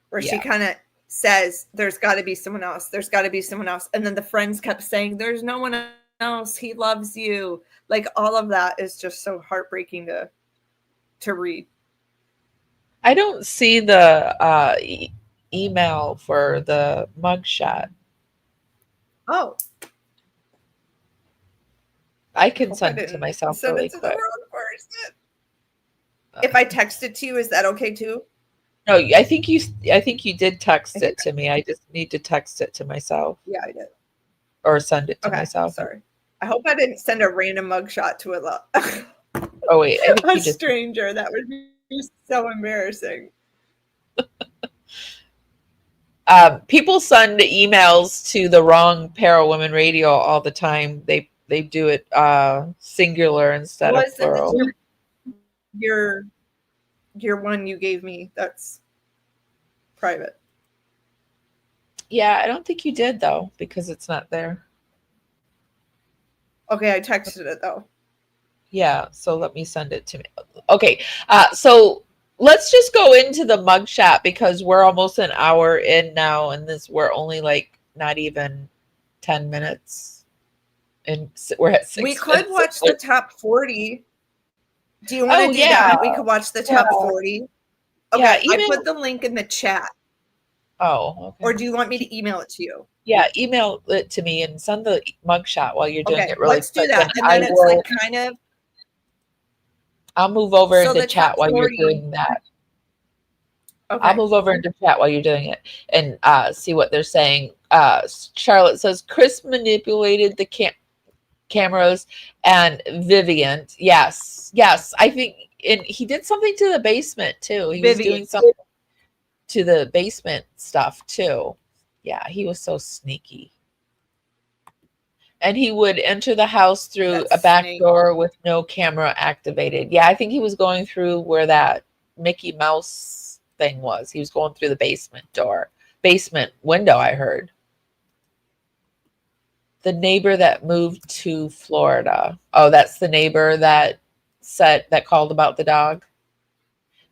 Where she kind of says, there's got to be someone else. There's got to be someone else. And then the friends kept saying, there's no one else. He loves you. Like, all of that is just so heartbreaking to read. I don't see the email for the mugshot. Oh. I can send it to myself really quick. If I text it to you, is that okay too? No, I think you did text it to me. I just need to text it to myself. Yeah, I did. Or send it to myself. Sorry. I hope I didn't send a random mugshot to Oh wait, a stranger. That would be so embarrassing. People send emails to the wrong Para Women Radio all the time. They do it singular instead of plural. Your one you gave me, that's private. Yeah, I don't think you did though, because it's not there. Okay, I texted it though. Yeah, so let me send it to me. Okay, so let's just go into the mugshot because we're almost an hour in now, and we're only like not even 10 minutes, and we're at 6. We could watch the top 40. Do you want to do that? We could watch the top 40. Okay, yeah, I put the link in the chat. Oh, okay. Or do you want me to email it to you? Yeah, email it to me and send the mugshot while you're doing it really let's quick. do that. And then it's like kind of. I'll move over So into the chat top while 40 you're doing that. Okay. I'll move over into chat while you're doing it and see what they're saying. Charlotte says Chris manipulated the cameras and Vivian. Yes. I think, and he did something to the basement too. He was doing something to the basement stuff too. Yeah, he was so sneaky. And he would enter the house through a back door with no camera activated. Yeah, I think he was going through where that Mickey Mouse thing was. He was going through the basement window, I heard. The neighbor that moved to Florida. Oh, that's the neighbor that called about the dog.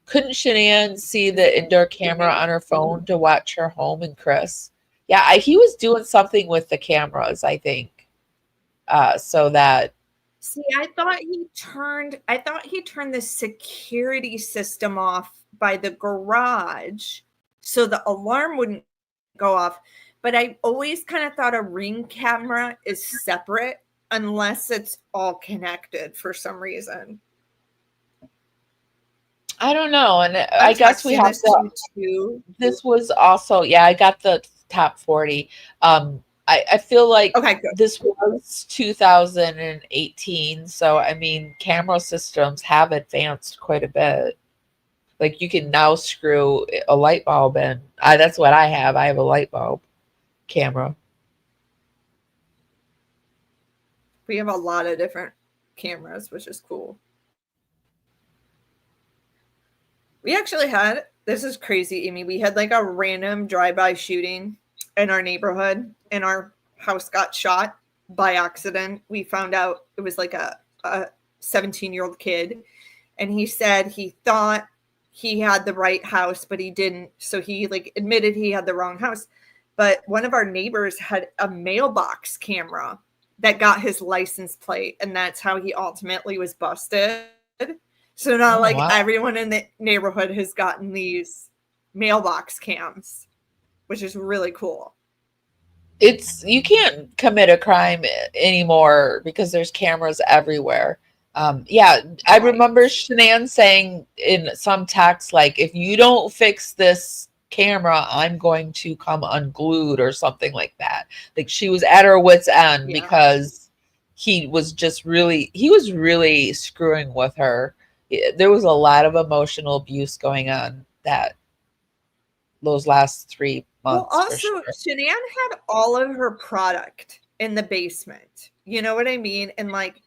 Couldn't Shanann see the indoor camera on her phone to watch her home and Chris? Yeah, he was doing something with the cameras, I think. So that. See, I thought he turned the security system off by the garage so the alarm wouldn't go off. But I always kind of thought a Ring camera is separate unless it's all connected for some reason. I don't know. And I guess we have to. This was also, I got the top 40. I feel like this was 2018. So, I mean, camera systems have advanced quite a bit. Like you can now screw a light bulb in. That's what I have. I have a light bulb camera. We have a lot of different cameras, which is cool. We actually had, this is crazy, Amy. We had like a random drive-by shooting in our neighborhood, and our house got shot by accident. We found out it was like a 17-year-old kid, and he said he thought he had the right house, but he didn't. So he like admitted he had the wrong house. But one of our neighbors had a mailbox camera that got his license plate, and that's how he ultimately was busted. So now everyone in the neighborhood has gotten these mailbox cams, which is really cool. You can't commit a crime anymore because there's cameras everywhere. I remember Shanann saying in some text, like, if you don't fix this camera, I'm going to come unglued or something like that. Like she was at her wit's end because he was really screwing with her. There was a lot of emotional abuse going on those last 3 months. Well, also, Shanann had all of her product in the basement. You know what I mean? And like,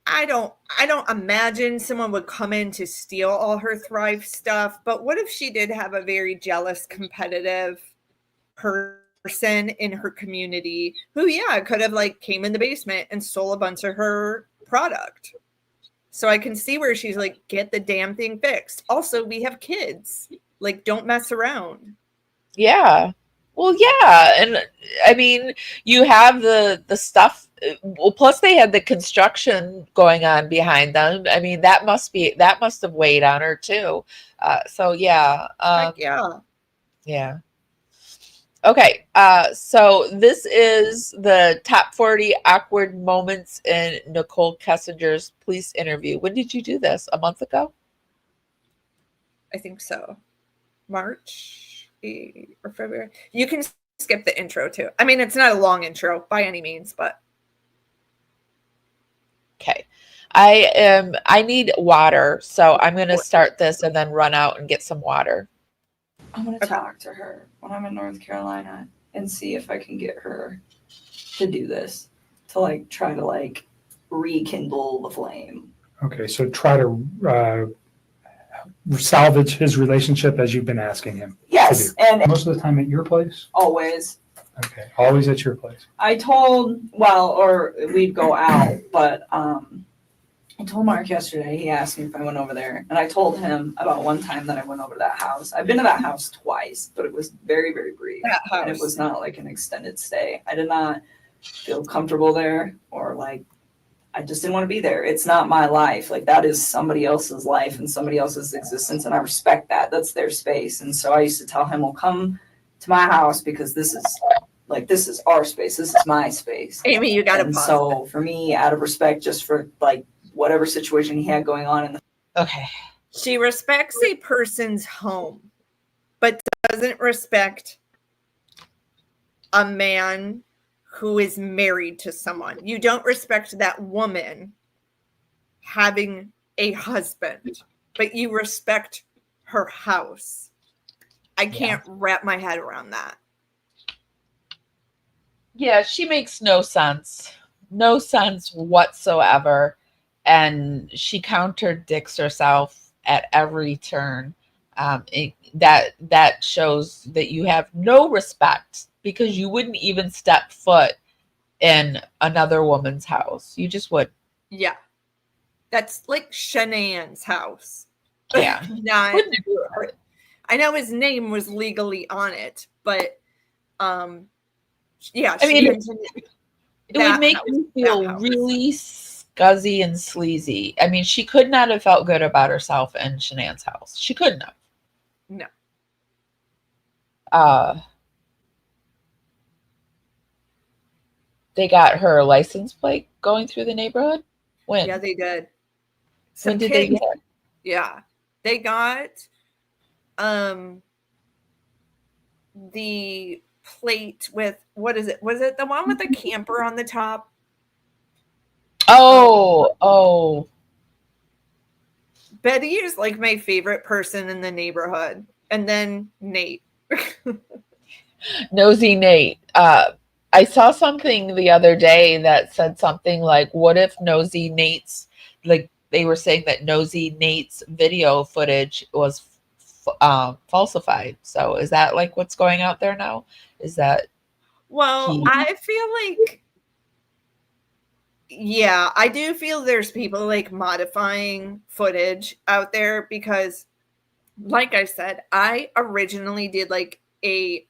I don't imagine someone would come in to steal all her Thrive stuff. But what if she did have a very jealous, competitive person in her community who, could have like came in the basement and stole a bunch of her product? So I can see where she's like, get the damn thing fixed. Also, we have kids. Like, don't mess around. Yeah. Well, yeah. And I mean, you have the stuff. Well, plus they had the construction going on behind them. I mean, that must have weighed on her too. So yeah. Yeah. Okay. So this is the top 40 awkward moments in Nichol Kessinger's police interview. When did you do this? A month ago? I think so. March or February. You can skip the intro too. I mean, it's not a long intro by any means, but. Okay. I need water, so I'm going to start this and then run out and get some water. I'm going to talk to her when I'm in North Carolina and see if I can get her to do this, to like try to like rekindle the flame. Okay, so try to salvage his relationship as you've been asking him. Yes, and most of the time at your place? Always. Okay, always at your place. Or we'd go out, but I told Mark yesterday, he asked me if I went over there, and I told him about one time that I went over to that house. I've been to that house twice, but it was very, very brief. And it was not like an extended stay. I did not feel comfortable there, or like, I just didn't want to be there. It's not my life. Like, that is somebody else's life and somebody else's existence. And I respect that. That's their space. And so I used to tell him, well, come to my house because this is our space. This is my space. Amy, you got to pause. So for me, out of respect, just for like whatever situation he had going on in the. Okay. She respects a person's home, but doesn't respect a man who is married to someone. You don't respect that woman having a husband, but you respect her house. I can't wrap my head around that. Yeah, she makes no sense. No sense whatsoever. And she contradicts herself at every turn. That shows that you have no respect, because you wouldn't even step foot in another woman's house. You just would. Yeah. That's like Shanann's house. Yeah. Not, I know his name was legally on it, but yeah. I mean, it would make me feel really scuzzy and sleazy. I mean, she could not have felt good about herself in Shanann's house. She couldn't have. No. They got her license plate going through the neighborhood? When? Yeah, they did. When did they get it? Yeah. They got the plate with, what is it? Was it the one with the camper on the top? Oh. Betty is like my favorite person in the neighborhood. And then Nate. Nosy Nate. I saw something the other day that said something like, what if Nosy Nate's, like they were saying that Nosy Nate's video footage was falsified. So is that like what's going out there now? Is that? Well, I feel like, yeah, I do feel there's people like modifying footage out there because, like I said, I originally did like a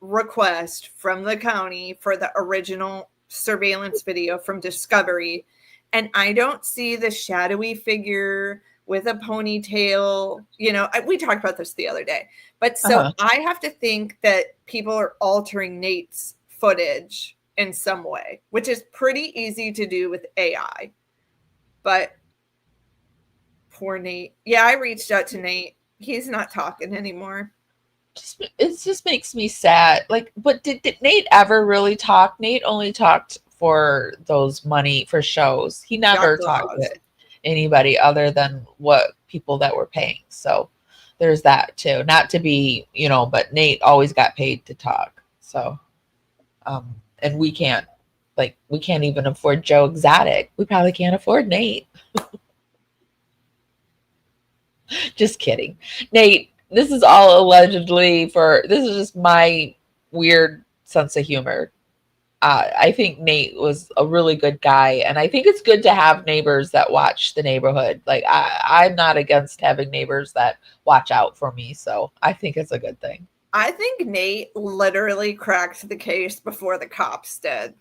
request from the county for the original surveillance video from Discovery, and I don't see the shadowy figure with a ponytail. You know, we talked about this the other day, but so I have to think that people are altering Nate's footage in some way, which is pretty easy to do with AI. But poor Nate. Yeah, I reached out to Nate. He's not talking anymore. It just makes me sad. Like, but did Nate ever really talk? Nate only talked for those money for shows. He never talked to anybody other than what people that were paying. So there's that too. Not to be, but Nate always got paid to talk. So, and we can't even afford Joe Exotic. We probably can't afford Nate. Just kidding. Nate, this is all allegedly this is just my weird sense of humor. I think Nate was a really good guy, and I think it's good to have neighbors that watch the neighborhood. Like I'm not against having neighbors that watch out for me, so I think it's a good thing. I think Nate literally cracked the case before the cops did.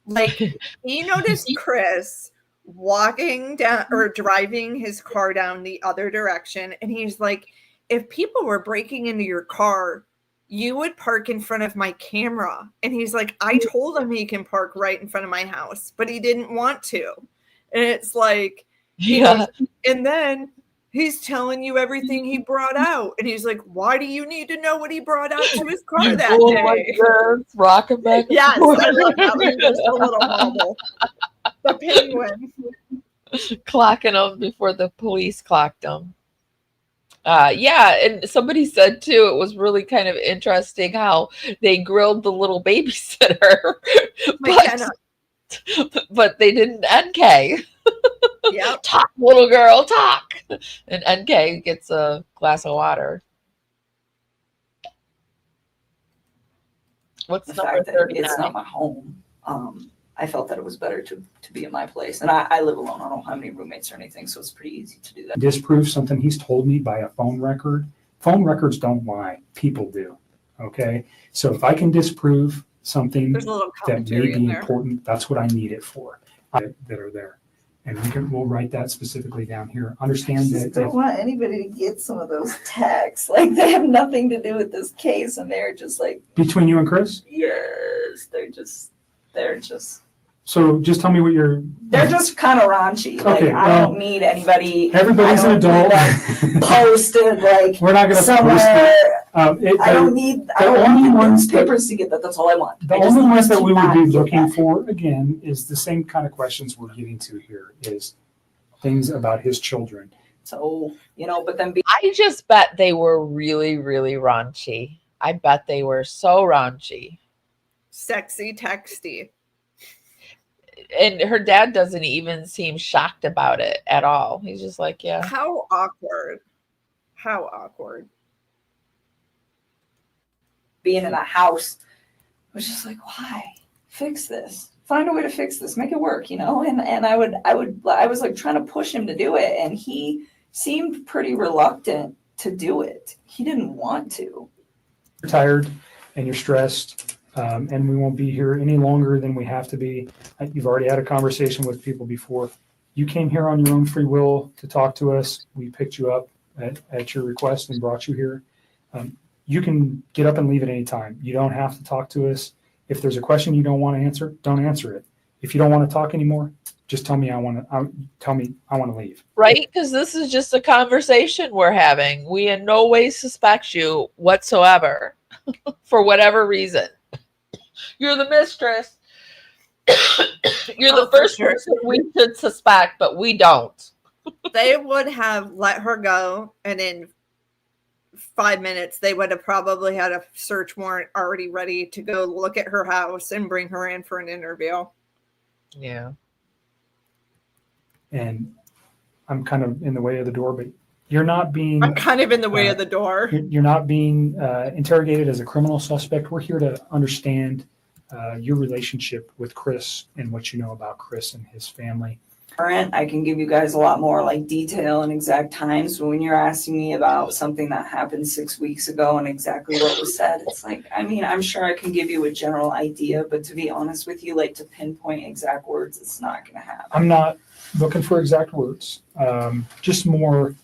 Like, he noticed Chris walking down or driving his car down the other direction, and he's like, if people were breaking into your car, you would park in front of my camera. And he's like, I told him he can park right in front of my house, but he didn't want to. And it's like, yeah. And then he's telling you everything he brought out. And he's like, why do you need to know what he brought out to his car that day? Like rocking back. Yes, I love that when he was a little mobile. The penguin. Clocking him before the police clocked him. Yeah, and somebody said too, it was really kind of interesting how they grilled the little babysitter, but they didn't NK. Yep. Talk, little girl, talk. And NK gets a glass of water. What's the fact that it's not my home? I felt that it was better to be in my place. And I live alone. I don't have any roommates or anything, so it's pretty easy to do that. Disprove something he's told me by a phone record. Phone records don't lie. People do. Okay? So if I can disprove something that may be important, that's what I need it for. that are there. And we'll write that specifically down here. Understand I just don't want anybody to get some of those texts. Like, they have nothing to do with this case, and they're just like, between you and Chris? yes, they're just. So just tell me what They're just kind of raunchy. Okay, like, I don't need anybody. Everybody's an adult. Posted like we're not going to somewhere. Post it. I don't want newspapers to get that. That's all I want. The only ones that we would be looking for, again, is the same kind of questions we're getting to here, is things about his children. So, but then I just bet they were really, really raunchy. I bet they were so raunchy. Sexy texty. And her dad doesn't even seem shocked about it at all. He's just like, yeah. How awkward. Being in a house was just like, why? Fix this. Find a way to fix this. Make it work, And I was like trying to push him to do it, and he seemed pretty reluctant to do it. He didn't want to. You're tired and you're stressed. And we won't be here any longer than we have to be. You've already had a conversation with people before. You came here on your own free will to talk to us. We picked you up at your request and brought you here. You can get up and leave at any time. You don't have to talk to us. If there's a question you don't want to answer, don't answer it. If you don't want to talk anymore, just tell me I want to leave. Right? Because this is just a conversation we're having. We in no way suspect you whatsoever for whatever reason. You're the mistress. You're the first person we should suspect, but we don't. They would have let her go, and in 5 minutes, they would have probably had a search warrant already ready to go look at her house and bring her in for an interview. Yeah. And I'm kind of in the way of the door, but you're not being... I'm kind of in the way of the door. You're not being interrogated as a criminal suspect. We're here to understand your relationship with Chris and what you know about Chris and his family. I can give you guys a lot more like detail and exact times. But when you're asking me about something that happened 6 weeks ago and exactly what was said, it's like, I'm sure I can give you a general idea, but to be honest with you, like to pinpoint exact words, it's not going to happen. I'm not looking for exact words. Just more,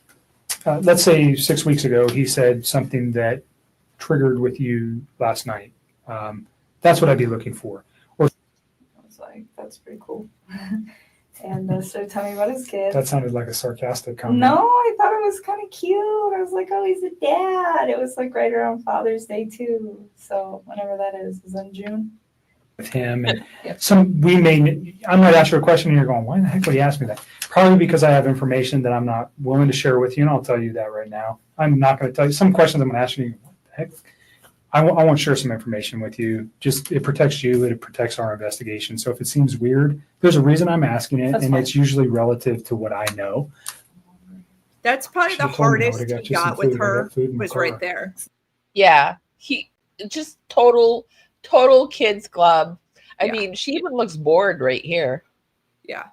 let's say 6 weeks ago, he said something that triggered with you last night. That's what I'd be looking for. Or I was like, that's pretty cool. And started telling me about his kids. That sounded like a sarcastic comment. No, I thought it was kind of cute. I was like, oh, he's a dad. It was like right around Father's Day too. So whenever that is in June. With him and I might ask you a question and you're going, why the heck would he ask me that? Probably because I have information that I'm not willing to share with you, and I'll tell you that right now. I'm not going to tell you some questions I'm going to ask you. What the heck? I want to share some information with you. Just it protects you, it protects our investigation. So if it seems weird, there's a reason I'm asking it, and it's usually relative to what I know. That's probably the hardest he got with her was right there. Yeah, he just total kids club. I mean, she even looks bored right here. Yeah,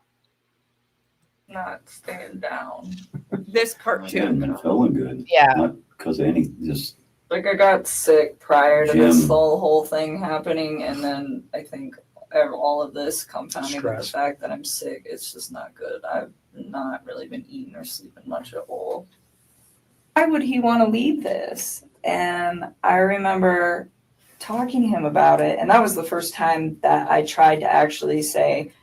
not staying down. This part too. I haven't been feeling good. Yeah, not because of any just. Like I got sick prior to this whole thing happening, and then I think all of this compounding with the fact that I'm sick, it's just not good. I've not really been eating or sleeping much at all. Why would he want to leave this? And I remember talking to him about it, and that was the first time that I tried to actually say,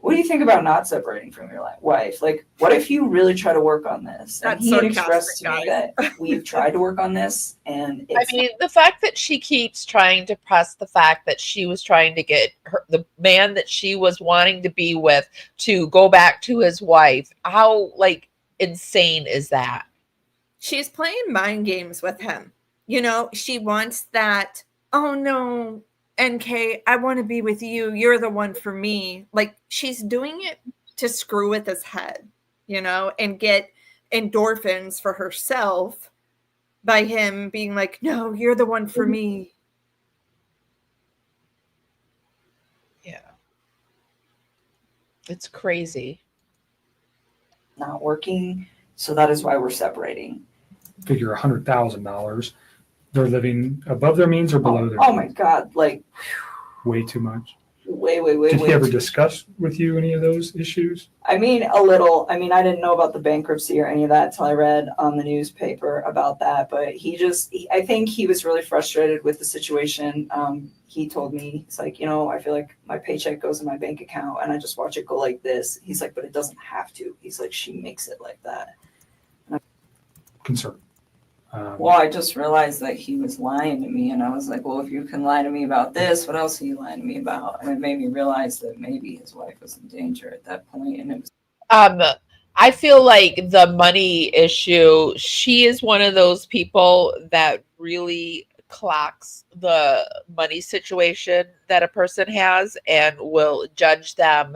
what do you think about not separating from your wife? Like, what if you really try to work on this? And he had expressed to me that we've tried to work on this, and the fact that she keeps trying to press the fact that she was trying to get the man that she was wanting to be with to go back to his wife. How insane is that? She's playing mind games with him. She wants that. Oh no. NK, I want to be with you. You're the one for me. Like, she's doing it to screw with his head, and get endorphins for herself by him being like, no, you're the one for me. Yeah. It's crazy. Not working. So that is why we're separating. Figure $100,000. They're living above their means or below their means? Oh my God. Like, way too much. Did he ever discuss with you any of those issues? I mean, a little. I mean, I didn't know about the bankruptcy or any of that until I read on the newspaper about that. But I think he was really frustrated with the situation. He told me, he's like, I feel like my paycheck goes in my bank account and I just watch it go like this. He's like, but it doesn't have to. He's like, she makes it like that. Concern. Well, I just realized that he was lying to me, and I was like, well, if you can lie to me about this, what else are you lying to me about? And it made me realize that maybe his wife was in danger at that point, and it was. I feel like the money issue, she is one of those people that really clocks the money situation that a person has and will judge them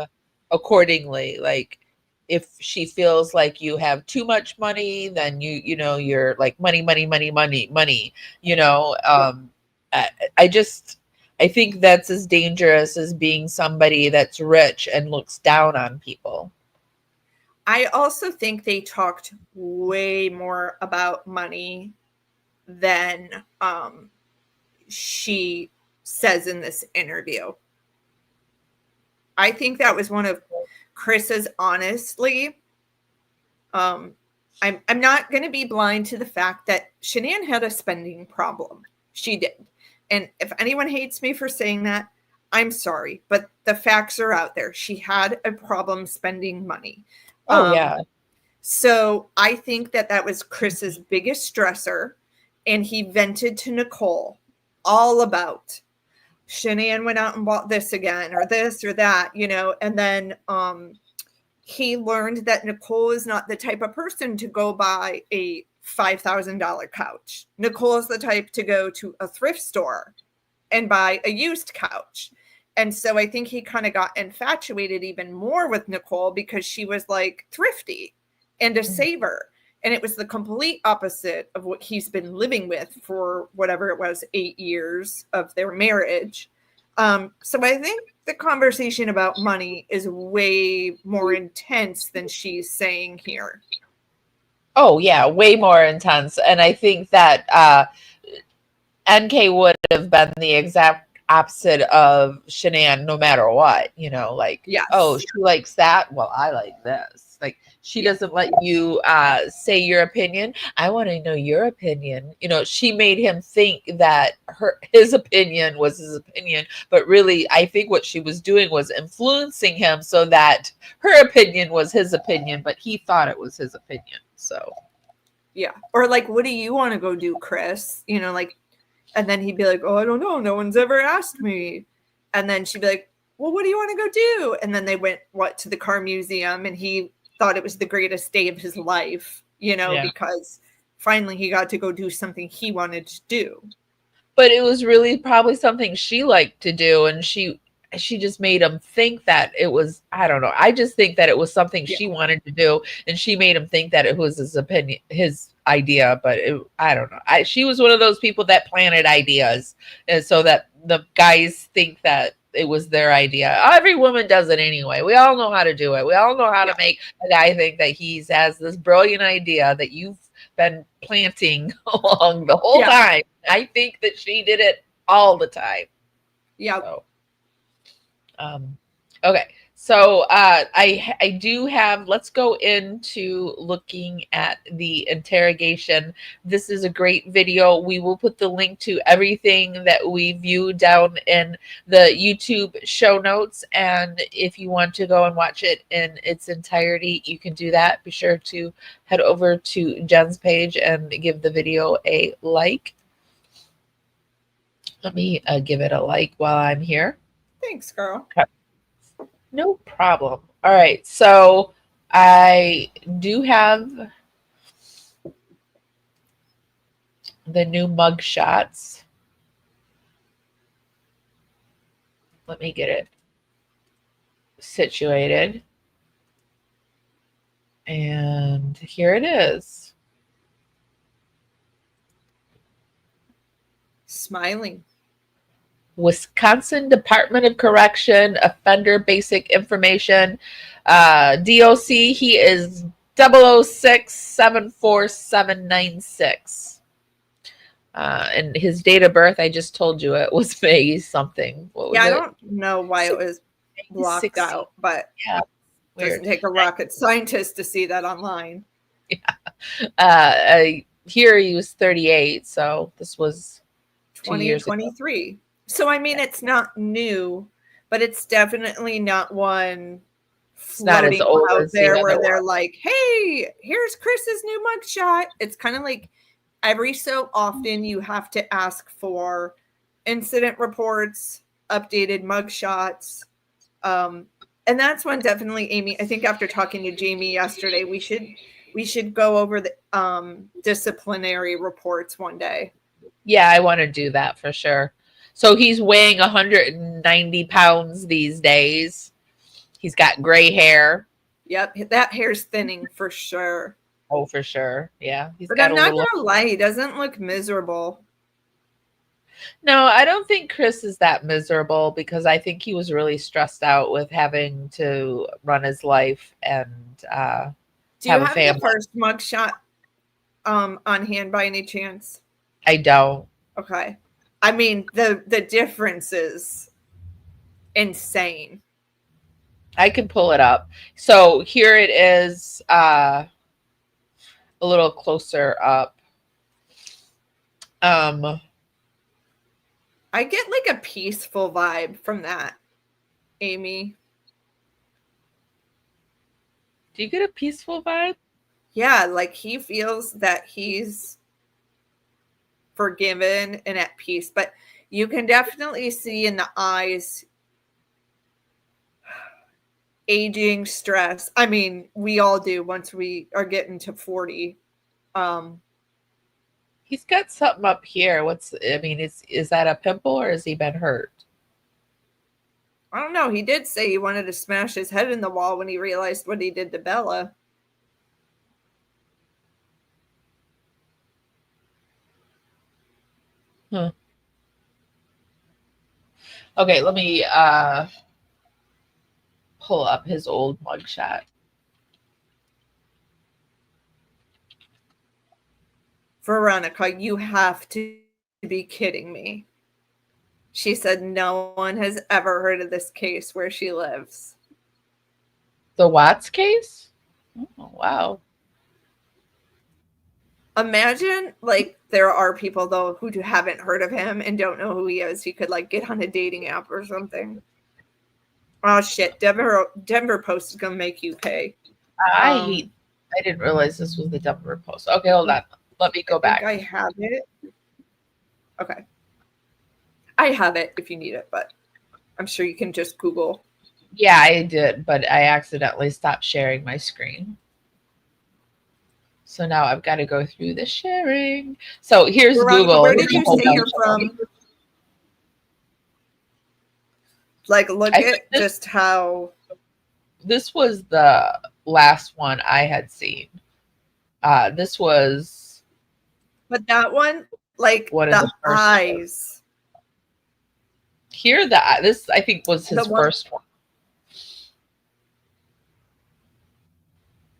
accordingly. Like, if she feels like you have too much money, then you're like money. I think that's as dangerous as being somebody that's rich and looks down on people. I also think they talked way more about money than she says in this interview. I think that was one of Chris's, honestly. I'm not going to be blind to the fact that Shanann had a spending problem. She did. And if anyone hates me for saying that, I'm sorry. But the facts are out there. She had a problem spending money. Yeah. So I think that was Chris's biggest stressor. And he vented to Nichol all about Shanann went out and bought this again or this or that, and then he learned that Nichol is not the type of person to go buy a $5,000 couch. Nichol is the type to go to a thrift store and buy a used couch. And so I think he kind of got infatuated even more with Nichol because she was like thrifty and a saver. And it was the complete opposite of what he's been living with for whatever it was, 8 years of their marriage. So I think the conversation about money is way more intense than she's saying here. Oh, yeah, way more intense. And I think that NK would have been the exact opposite of Shanann no matter what, yes. Oh, she likes that. Well, I like this. Like, she doesn't let you say your opinion. I want to know your opinion. She made him think that his opinion was his opinion, but really, I think what she was doing was influencing him so that her opinion was his opinion, but he thought it was his opinion. So, yeah. Or like, what do you want to go do, Chris? And then he'd be like, oh, I don't know. No one's ever asked me. And then she'd be like, well, what do you want to go do? And then they went, to the car museum, and he thought it was the greatest day of his life, because finally he got to go do something he wanted to do. But it was really probably something she liked to do, and she just made him think that it was, I don't know. I just think that it was something she wanted to do, and she made him think that it was his opinion, his idea, but I don't know. She was one of those people that planted ideas, and so that the guys think that it was their idea. Every woman does it anyway. We all know how to do it. We all know how to make a guy think that he has this brilliant idea that you've been planting along the whole time. I think that she did it all the time. Yeah. So, okay. So I do have, let's go into looking at the interrogation. This is a great video. We will put the link to everything that we viewed down in the YouTube show notes. And if you want to go and watch it in its entirety, you can do that. Be sure to head over to Jen's page and give the video a like. Let me give it a like while I'm here. Thanks, girl. Okay. No problem. All right. So I do have the new mug shots. Let me get it situated. And here it is. Smiling. Wisconsin Department of Correction, Offender Basic Information, DOC, he is 006-74796. And his date of birth, I just told you it was May something. What was I it? don't know why it was blocked 16. out, but Yeah, weird. doesn't take a rocket scientist to see that online. Here he was 38, so this was 2 years ago. 2023. So I mean, it's not new, but it's definitely not one Not as floating old out as the there other where they're one. like, "Hey, here's Chris's new mugshot." It's kind of like every so often you have to ask for incident reports, updated mugshots. And that's one definitely, Amy, I think after talking to Jamie yesterday, we should go over the disciplinary reports one day. Yeah, I want to do that for sure. So he's weighing 190 pounds these days. He's got gray hair. Yep, that hair's thinning for sure. Oh, for sure. Yeah, he's But got I'm a not little. gonna lie, he doesn't look miserable. No, I don't think Chris is that miserable because I think he was really stressed out with having to run his life and Do you have a have family. the first mugshot on hand by any chance? I don't. Okay. I mean, the difference is insane. I can pull it up. So here it is, a little closer up. I get like a peaceful vibe from that, Amy. Do you get a peaceful vibe? Yeah, like he feels that he's forgiven and at peace, but you can definitely see in the eyes aging, stress. I mean, we all do once we are getting to 40. He's got something up here. Is that a pimple or has he been hurt? I don't know. He did say he wanted to smash his head in the wall when he realized what he did to Bella. Huh. Okay, let me pull up his old mugshot. Veronica, you have to be kidding me. She said no one has ever heard of this case where she lives. The Watts case? Oh, wow. Imagine, like, there are people, though, who haven't heard of him and don't know who he is. He could, like, get on a dating app or something. Oh, shit. Denver Post is going to make you pay. I didn't realize this was the Denver Post. Okay, hold on. Let me go back. I have it. Okay. I have it if you need it, but I'm sure you can just Google. Yeah, I did, but I accidentally stopped sharing my screen. So now I've got to go through the sharing. So here's Veronica, Google. where did you say you're from? Like, look at just how... This was the last one I had seen. This was... But that one, like, the eyes. Here, this, I think, was his first one.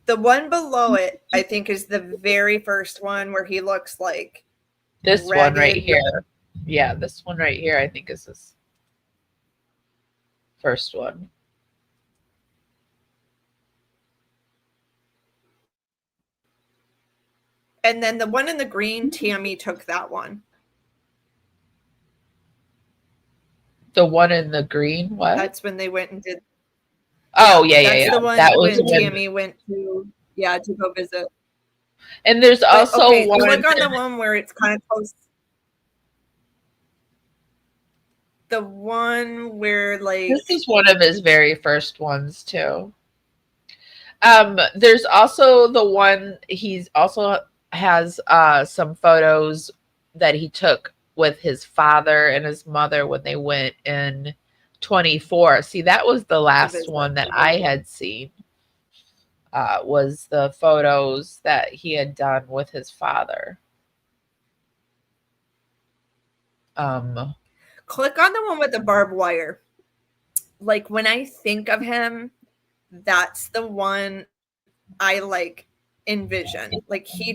The one below it, I think, is the very first one where he looks like this ragged. One right here. Yeah, this one right here, I think, is his first one. And then the one in the green, Tammy took that one. The one in the green, what? That's when they went and did. Oh, yeah. That's the one that was when Tammy went to go visit. And there's also one. Look on the one where it's kind of close. The one where, like, this is one of his very first ones too. There's also the one he's also has some photos that he took with his father and his mother when they went in 24. See, that was the last one that I had seen. Was the photos that he had done with his father. Click on the one with the barbed wire. Like, when I think of him, that's the one I envision. Like, he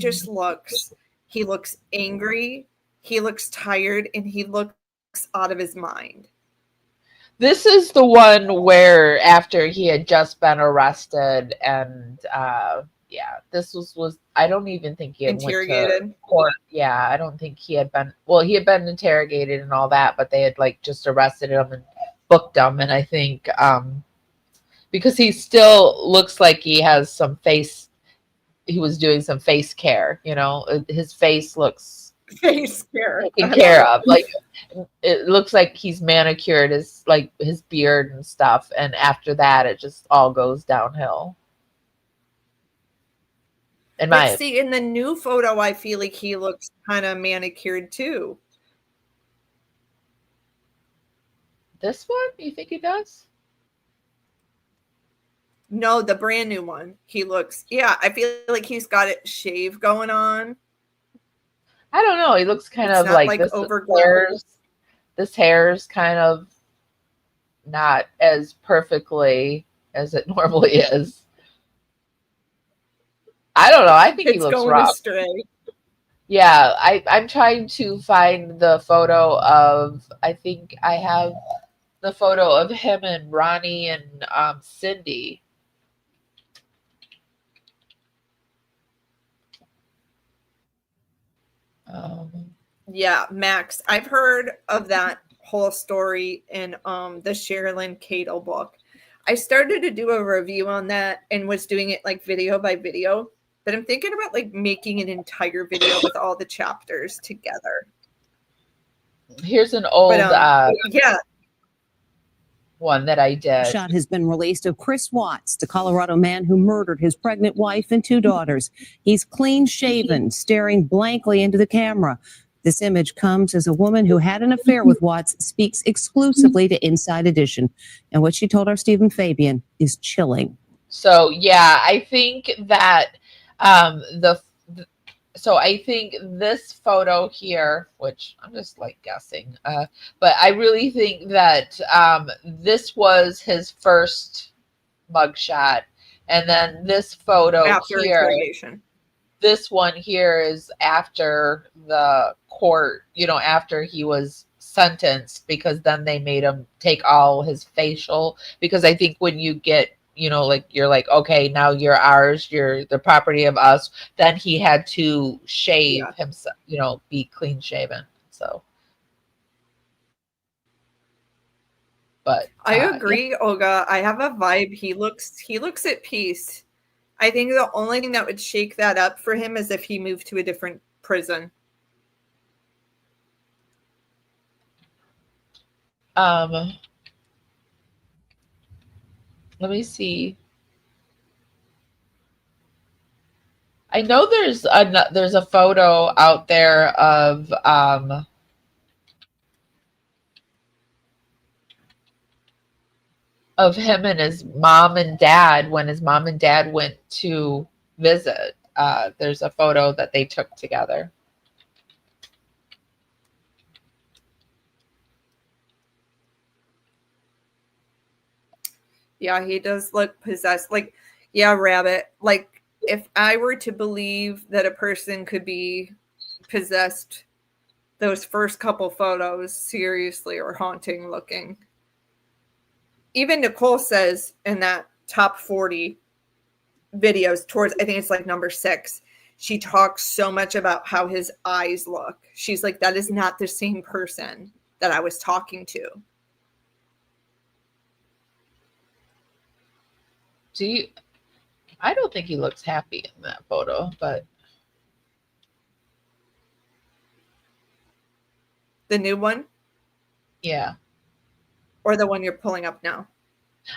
looks angry. He looks tired and he looks out of his mind. This is the one where after he had just been arrested and yeah, this was I don't even think he had interrogated. Went to court. Yeah, I don't think he had been, well, he had been interrogated and all that, but they had like just arrested him and booked him. And I think because he still looks like he has some face, he was doing some face care, you know, his face looks face care taken care of. Like it looks like he's manicured his, like his beard and stuff. And after that, it just all goes downhill. See, in the new photo, I feel like he looks kind of manicured too. This one? You think he does? No, the brand new one. He looks, yeah, I feel like he's got it shave going on. I don't know. He looks kind of like this hair's kind of not as perfectly as it normally is. I don't know. I think he looks going rough. Astray. Yeah, I'm trying to find the photo of, I think I have the photo of him and Ronnie and Cindy. Yeah, Max. I've heard of that whole story in the Sherilyn Cadle book. I started to do a review on that and was doing it like video by video. But I'm thinking about like making an entire video with all the chapters together. Here's an old one that I did. Shot has been released of Chris Watts, the Colorado man who murdered his pregnant wife and 2 daughters. He's clean shaven, staring blankly into the camera. This image comes as a woman who had an affair with Watts speaks exclusively to Inside Edition. And what she told our Stephen Fabian is chilling. So, yeah, I think that so I think this photo here, which I'm just like guessing, but I really think that this was his first mugshot. And then this photo after here, this one here is after the court, you know, after he was sentenced, because then they made him take all his facial, because I think when you get, you know, like you're like, okay, now you're ours, you're the property of us. Then he had to shave himself, you know, be clean shaven. So, but I agree, Olga. I have a vibe. He looks at peace. I think the only thing that would shake that up for him is if he moved to a different prison. Let me see. I know there's a photo out there of him and his mom and dad when his mom and dad went to visit. There's a photo that they took together. Yeah, he does look possessed. Like, yeah, Rabbit. Like, if I were to believe that a person could be possessed, those first couple photos seriously are haunting looking. Even Nicole says in that top 40 videos towards, I think it's like number 6, she talks so much about how his eyes look. She's like, that is not the same person that I was talking to. I don't think he looks happy in that photo, but the new one? Yeah. Or the one you're pulling up now?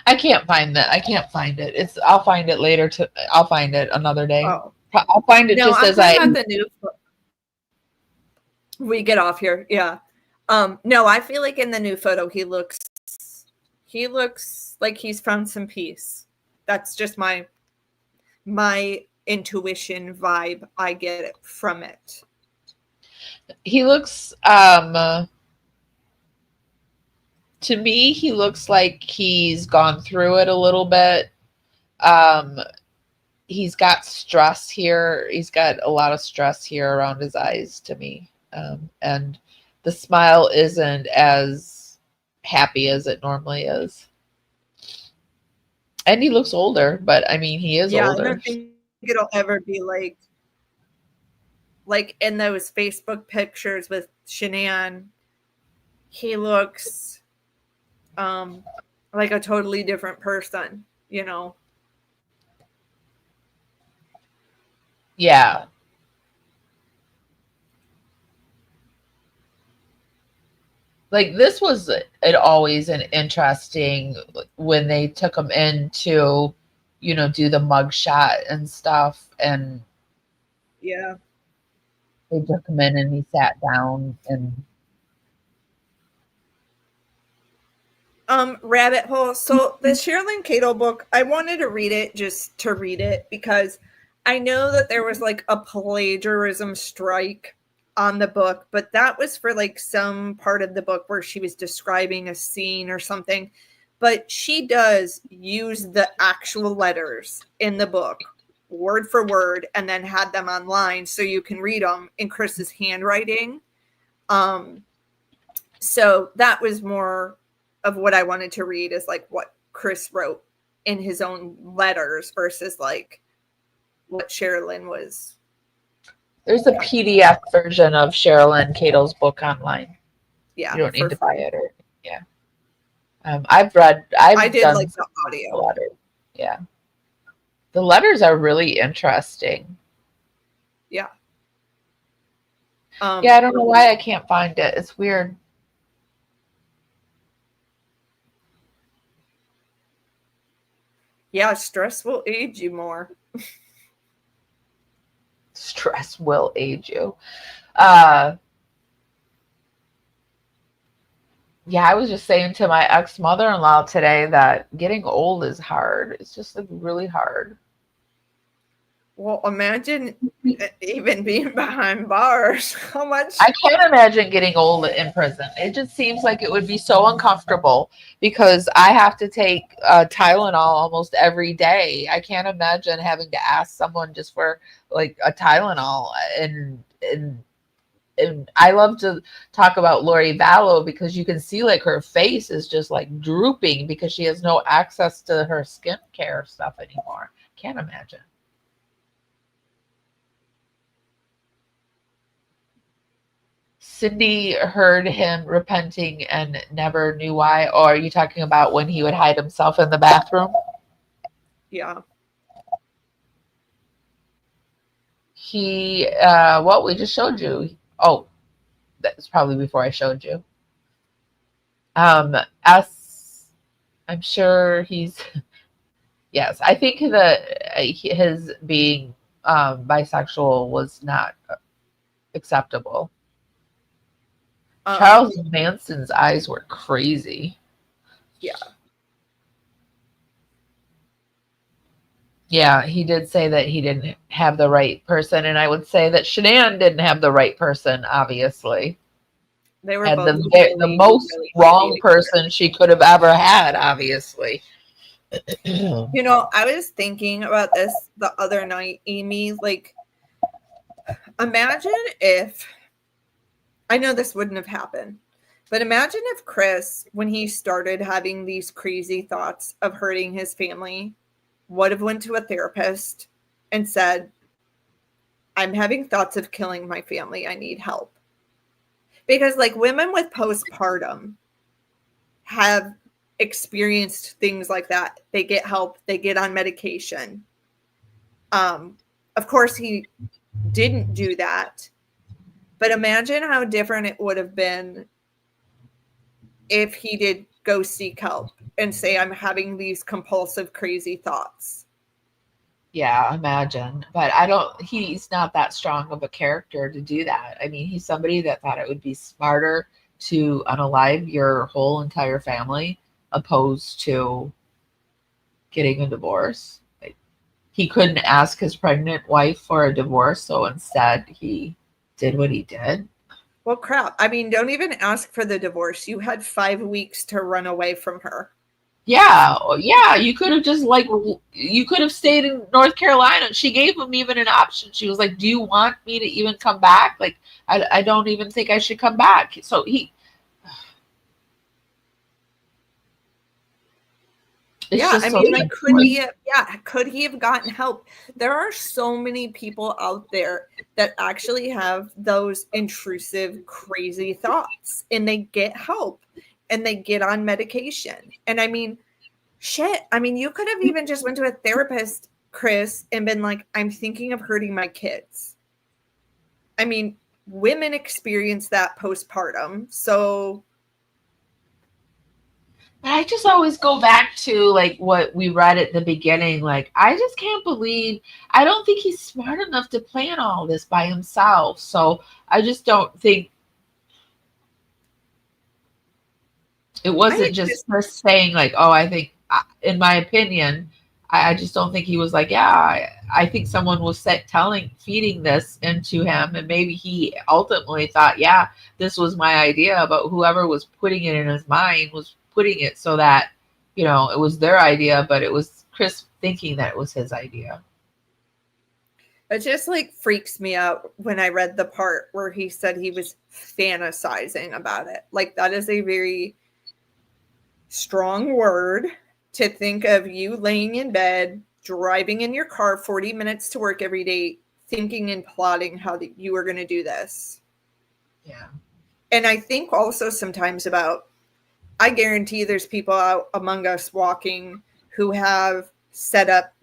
I can't find that. I can't find it. I'll find it later. I'll find it another day. Oh. I'll find it just as I. The new. We get off here. Yeah. No, I feel like in the new photo he looks like he's found some peace. That's just my intuition vibe. I get it from it. He looks to me, he looks like he's gone through it a little bit. He's got stress here. He's got a lot of stress here around his eyes to me. And the smile isn't as happy as it normally is. And he looks older, but I mean, he is older. I don't think it'll ever be like in those Facebook pictures with Shanann. He looks like a totally different person, you know. Yeah. Like this was always an interesting when they took him in to, you know, do the mugshot and stuff, and yeah, they took him in and he sat down and rabbit hole. So the Sherilyn Cato book, I wanted to read it just to read it because I know that there was like a plagiarism strike on the book, but that was for like some part of the book where she was describing a scene or something. But she does use the actual letters in the book word for word and then had them online so you can read them in Chris's handwriting. So that was more of what I wanted to read, is like what Chris wrote in his own letters versus like what Sherilyn was. There's a PDF version of Sherilyn Cato's book online. Yeah, you don't need to buy it. Or yeah, I did done like the audio. Letter. Yeah, the letters are really interesting. Yeah. Yeah, I don't know why I can't find it. It's weird. Yeah, stress will age you more. Stress will age you. Yeah, I was just saying to my ex-mother-in-law today that getting old is hard. It's just like really hard. Well, imagine even being behind bars. How much? I can't imagine getting old in prison. It just seems like it would be so uncomfortable because I have to take Tylenol almost every day. I can't imagine having to ask someone just for like a Tylenol. And I love to talk about Lori Vallow because you can see like her face is just like drooping because she has no access to her skincare stuff anymore. Can't imagine. Cindy heard him repenting and never knew why. Or are you talking about when he would hide himself in the bathroom? Yeah. He, what we just showed you. Oh, that's probably before I showed you. I'm sure he's, yes, I think that his being bisexual was not acceptable. Charles Manson's eyes were crazy. Yeah. Yeah, he did say that he didn't have the right person, and I would say that Shanann didn't have the right person, obviously. They were and both the most wrong person she could have ever had, obviously. You know, I was thinking about this the other night, Amy. Like, imagine if, I know this wouldn't have happened, but imagine if Chris, when he started having these crazy thoughts of hurting his family, would have went to a therapist and said, I'm having thoughts of killing my family. I need help. Because like women with postpartum have experienced things like that. They get help. They get on medication. Of course, he didn't do that. But imagine how different it would have been if he did go seek help and say, I'm having these compulsive, crazy thoughts. Yeah, imagine. But he's not that strong of a character to do that. I mean, he's somebody that thought it would be smarter to unalive your whole entire family opposed to getting a divorce. Like, he couldn't ask his pregnant wife for a divorce, so instead he did what he did. Well, crap. I mean, don't even ask for the divorce. You had 5 weeks to run away from her. Yeah, you could have just you could have stayed in North Carolina. She gave him even an option. She was like, "Do you want me to even come back? Like, I don't even think I should come back." So it's Yeah, just I so mean, like, could he have gotten help? There are so many people out there that actually have those intrusive, crazy thoughts, and they get help, and they get on medication. And I mean, shit. I mean, you could have even just went to a therapist, Chris, and been like, "I'm thinking of hurting my kids." I mean, women experience that postpartum, so. I just always go back to like what we read at the beginning. Like, I just can't believe, I don't think he's smart enough to plan all this by himself. So I just don't think it wasn't just Chris saying like, "Oh, I think," in my opinion, I just don't think he was like, "Yeah, I think someone was feeding this into him," and maybe he ultimately thought, "Yeah, this was my idea," but whoever was putting it in his mind was putting it so that, it was their idea, but it was Chris thinking that it was his idea. It just like freaks me out when I read the part where he said he was fantasizing about it. Like, that is a very strong word to think of you laying in bed, driving in your car 40 minutes to work every day, thinking and plotting how you were going to do this. Yeah. And I think also sometimes about, I guarantee there's people out among us walking who have set up,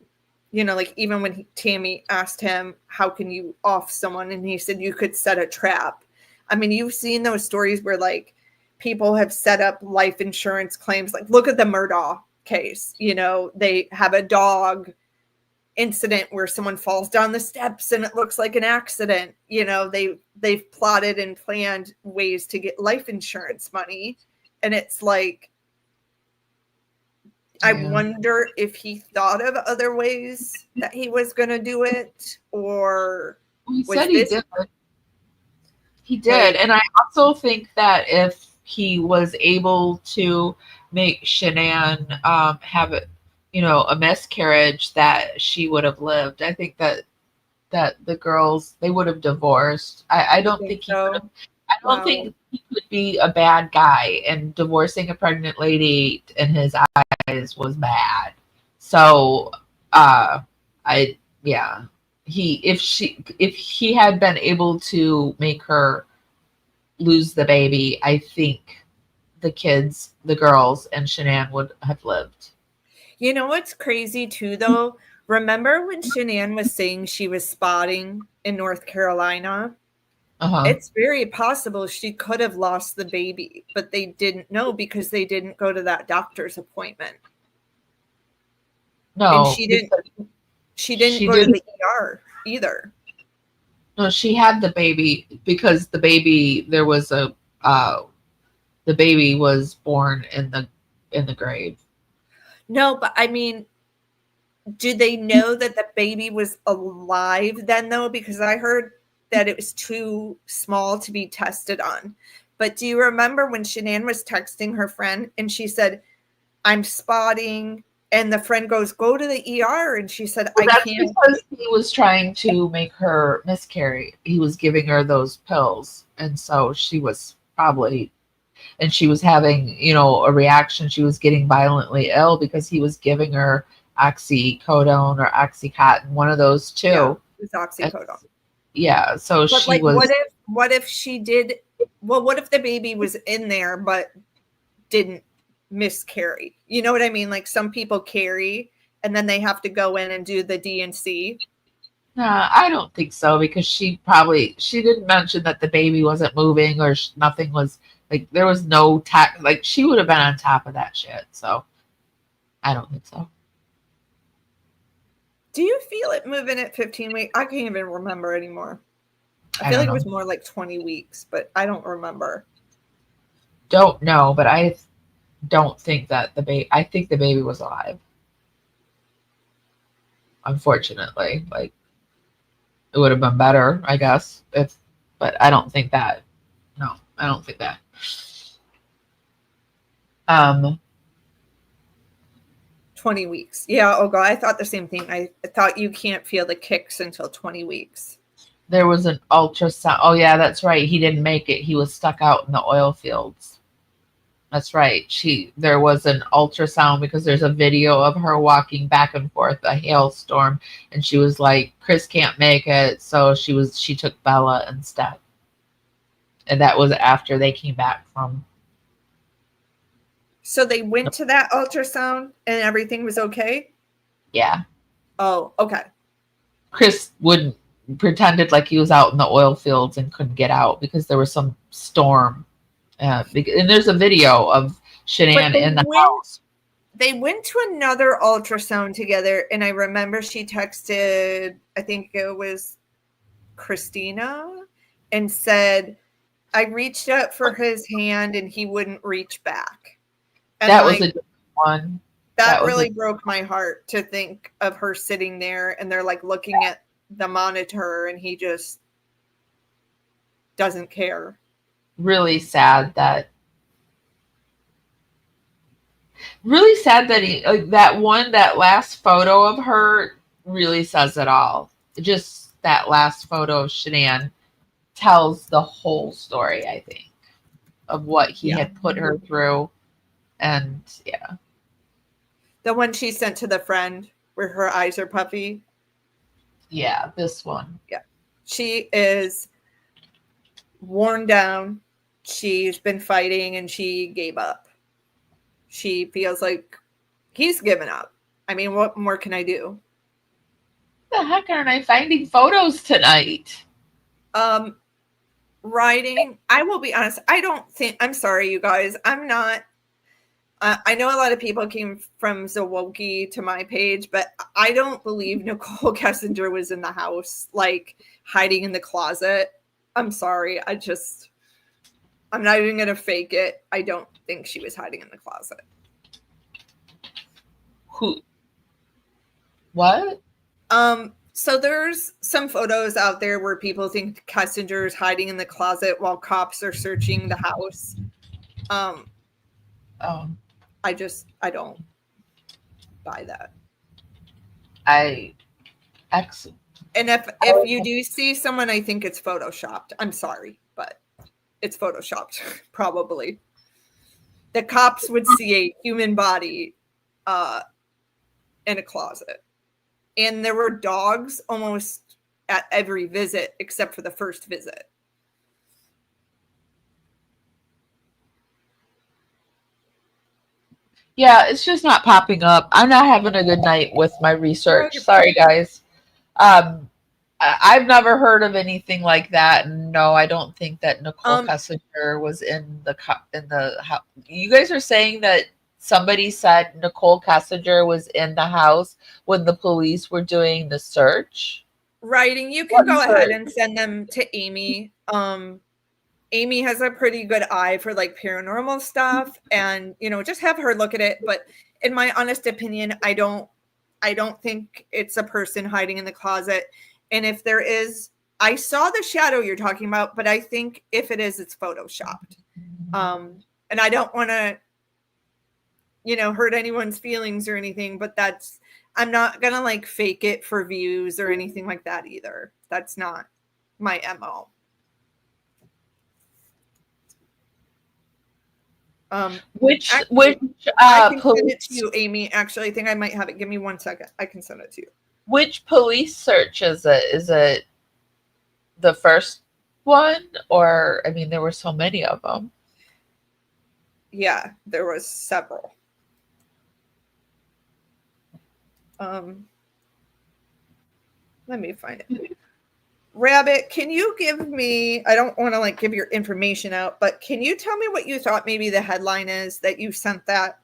like even when Tammy asked him, "How can you off someone?" And he said, "You could set a trap." I mean, you've seen those stories where like people have set up life insurance claims. Like, look at the Murdaugh case. They have a dog incident where someone falls down the steps and it looks like an accident. They've plotted and planned ways to get life insurance money. And it's like, I wonder if he thought of other ways that he was going to do it, or he said he did. He did. Like, and I also think that if he was able to make Shanann have a miscarriage, that she would have lived. I think that the girls, they would have divorced. I don't think he could have. I don't think he could be a bad guy, and divorcing a pregnant lady in his eyes was bad. So, if he had been able to make her lose the baby, I think the girls and Shanann would have lived. You know what's crazy too, though? Remember when Shanann was saying she was spotting in North Carolina? It's very possible she could have lost the baby, but they didn't know because they didn't go to that doctor's appointment. No, and she didn't go to the ER either. No, she had the baby because the baby was born in the grave. No, but I mean, do they know that the baby was alive then, though? Because I heard that it was too small to be tested on. But do you remember when Shanann was texting her friend and she said, "I'm spotting," and the friend goes, "Go to the ER," and she said, "I can't." Because he was trying to make her miscarry. He was giving her those pills, and so she was probably, and she was having, a reaction. She was getting violently ill because he was giving her oxycodone or oxycontin, one of those two. Yeah, it was oxycodone. Yeah, so but she was. What if she did? Well, what if the baby was in there but didn't miscarry? You know what I mean? Like, some people carry and then they have to go in and do the D&C. No, I don't think so, because she didn't mention that the baby wasn't moving or nothing was, like, there was no like, she would have been on top of that shit. So I don't think so. Do you feel it moving at 15 weeks? I can't even remember anymore. I feel like it was more like 20 weeks, but I don't remember. Don't know, but I don't think that I think the baby was alive. Unfortunately, like, it would have been better, I guess, but I don't think that. No, I don't think that. 20 weeks. Yeah. Oh God, I thought the same thing. I thought you can't feel the kicks until 20 weeks. There was an ultrasound. Oh yeah, that's right. He didn't make it. He was stuck out in the oil fields. That's right. There was an ultrasound because there's a video of her walking back and forth a hailstorm, and she was like, Chris can't make it, so she took Bella instead. And that was after they came back from. So they went to that ultrasound and everything was okay? Yeah. Oh, okay. Chris pretended like he was out in the oil fields and couldn't get out because there was some storm. And there's a video of Shanann in the house. They went to another ultrasound together, and I remember she texted, I think it was Christina, and said, I reached out for his hand and he wouldn't reach back. And that was a different one. That really broke my heart to think of her sitting there and they're like looking at the monitor and he just doesn't care. Really sad that he that last photo of her really says it all. Just that last photo of Shanann tells the whole story, I think, of what he had put her through. And yeah. The one she sent to the friend where her eyes are puffy. Yeah, this one. Yeah. She is worn down. She's been fighting and she gave up. She feels like he's given up. I mean, what more can I do? The heck aren't I finding photos tonight? Writing. I will be honest. I'm sorry, you guys. I'm not. I know a lot of people came from Zawoki to my page, but I don't believe Nichol Kessinger was in the house, like hiding in the closet. I'm sorry. I'm not even going to fake it. I don't think she was hiding in the closet. Who? What? So there's some photos out there where people think Kessinger is hiding in the closet while cops are searching the house. I don't buy that. Excellent. And if you do see someone, I think it's photoshopped. I'm sorry, but it's photoshopped, probably. The cops would see a human body in a closet. And there were dogs almost at every visit except for the first visit. Yeah, it's just not popping up. I'm not having a good night with my research. Sorry, guys. I've never heard of anything like that. No, I don't think that Nichol Kessinger was in the house. You guys are saying that somebody said Nichol Kessinger was in the house when the police were doing the search? Writing, you can go ahead and send them to Amy. Amy has a pretty good eye for like paranormal stuff, and just have her look at it. But in my honest opinion, I don't think it's a person hiding in the closet. And if there is, I saw the shadow you're talking about, but I think if it is, it's photoshopped. And I don't want to, hurt anyone's feelings or anything, but I'm not going to like fake it for views or anything like that either. That's not my MO. Which I can police? send it to you, Amy. Actually, I think I might have it. Give me 1 second. I can send it to you. Which police search is it? Is it the first one? Or, I mean, there were so many of them. Yeah, there was several. Let me find it. Rabbit, can you give me, I don't want to like give your information out, but can you tell me what you thought maybe the headline is that you sent that?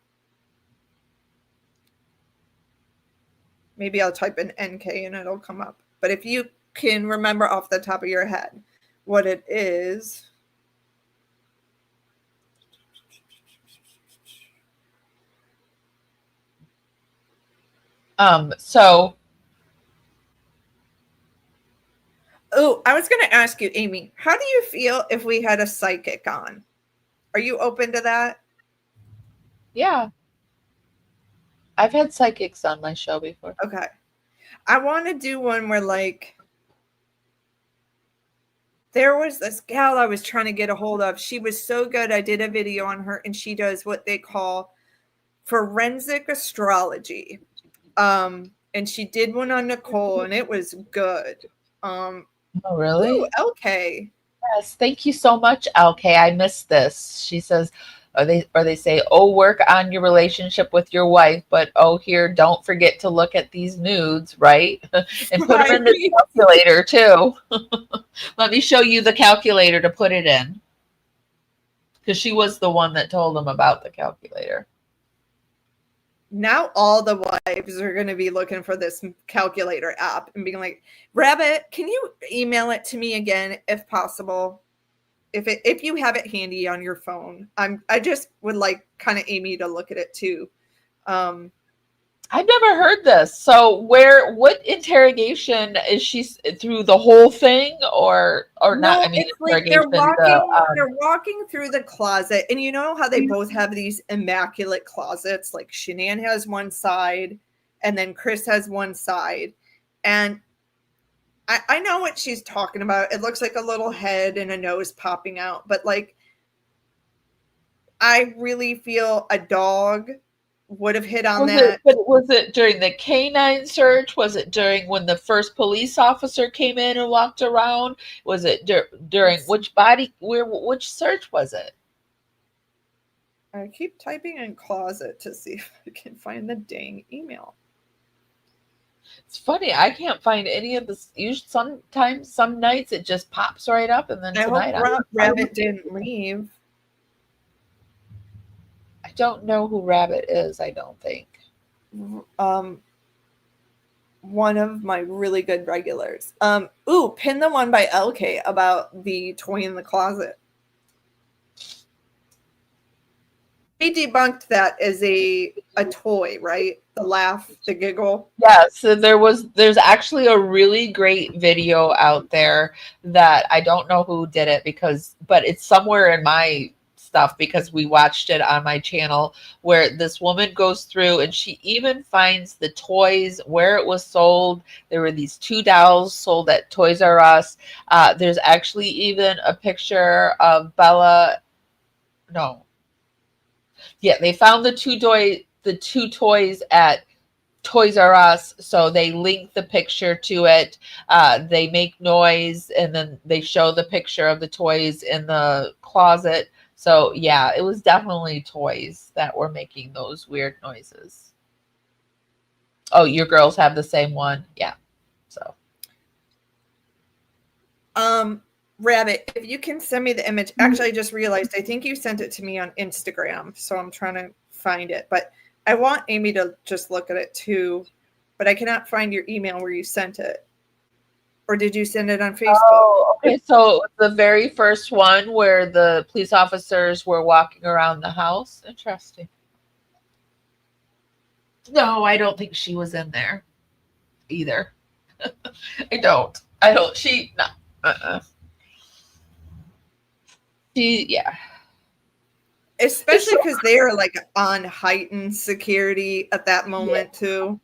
Maybe I'll type in NK and it'll come up. But if you can remember off the top of your head what it is. Oh, I was going to ask you, Amy, how do you feel if we had a psychic on? Are you open to that? Yeah. I've had psychics on my show before. Okay. I want to do one where, like, there was this gal I was trying to get a hold of. She was so good. I did a video on her, and she does what they call forensic astrology. And she did one on Nichol, and it was good. Oh, really? Ooh, LK. Yes, thank you so much, LK. I missed this. She says, or they say, oh, work on your relationship with your wife, but oh, here, don't forget to look at these nudes, right? And put them in the calculator too. Let me show you the calculator to put it in, because she was the one that told them about the calculator. Now all the wives are going to be looking for this calculator app and being like, Rabbit, can you email it to me again if possible? If you have it handy on your phone. I just would like kind of Amy to look at it too. I've never heard this. So what interrogation is she through the whole thing or not? No, I mean, it's like they're walking through the closet, and you know how they both have these immaculate closets. Like Shanann has one side, and then Chris has one side, and I know what she's talking about. It looks like a little head and a nose popping out, but like, I really feel a dog would have hit on that. But was it during the canine search? Was it during when the first police officer came in and walked around? Was it during which search was it? I keep typing in closet to see if I can find the dang email. It's funny. I can't find any of this. Sometimes, some nights it just pops right up, and then tonight I hope Rabbit didn't leave. I don't know who Rabbit is. I don't think. One of my really good regulars. Pin the one by LK about the toy in the closet. We debunked that as a toy, right? The laugh, the giggle. Yeah, so there's actually a really great video out there that I don't know who did it but it's somewhere in my stuff because we watched it on my channel where this woman goes through and she even finds the toys where it was sold. There were these 2 dolls sold at Toys R Us. There's actually even a picture of Bella. No. Yeah, they found the two toys at Toys R Us, so they link the picture to it. They make noise, and then they show the picture of the toys in the closet. So yeah, it was definitely toys that were making those weird noises. Oh, your girls have the same one? Yeah. So. Rabbit, if you can send me the image. Actually, I just realized I think you sent it to me on Instagram, so I'm trying to find it. But I want Amy to just look at it too, but I cannot find your email where you sent it. Or did you send it on Facebook? Oh, okay. So the very first one where the police officers were walking around the house. Interesting. No, I don't think she was in there either. I don't. She, no. Yeah. Especially because they are like on heightened security at that moment too.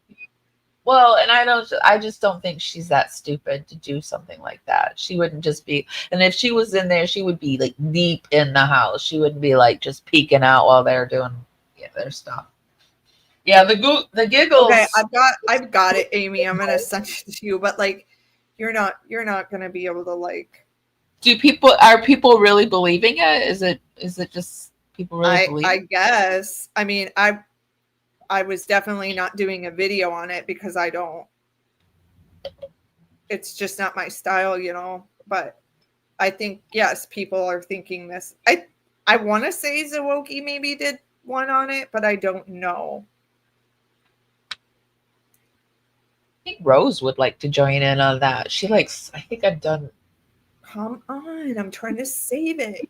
Well, and I just don't think she's that stupid to do something like that. She wouldn't just be, and if she was in there, she would be like deep in the house. She wouldn't be like just peeking out while they're doing their stuff. Yeah, the giggles. Okay, I've got it, Amy. I'm gonna send it to you, but like, you're not gonna be able to like. Are people really believing it? Is it just people really believe? I guess. I mean, I was definitely not doing a video on it because I don't. It's just not my style, But I think yes, people are thinking this. I want to say Zawoki maybe did one on it, but I don't know. I think Rose would like to join in on that. She likes. I think I've done. Come on, I'm trying to save it.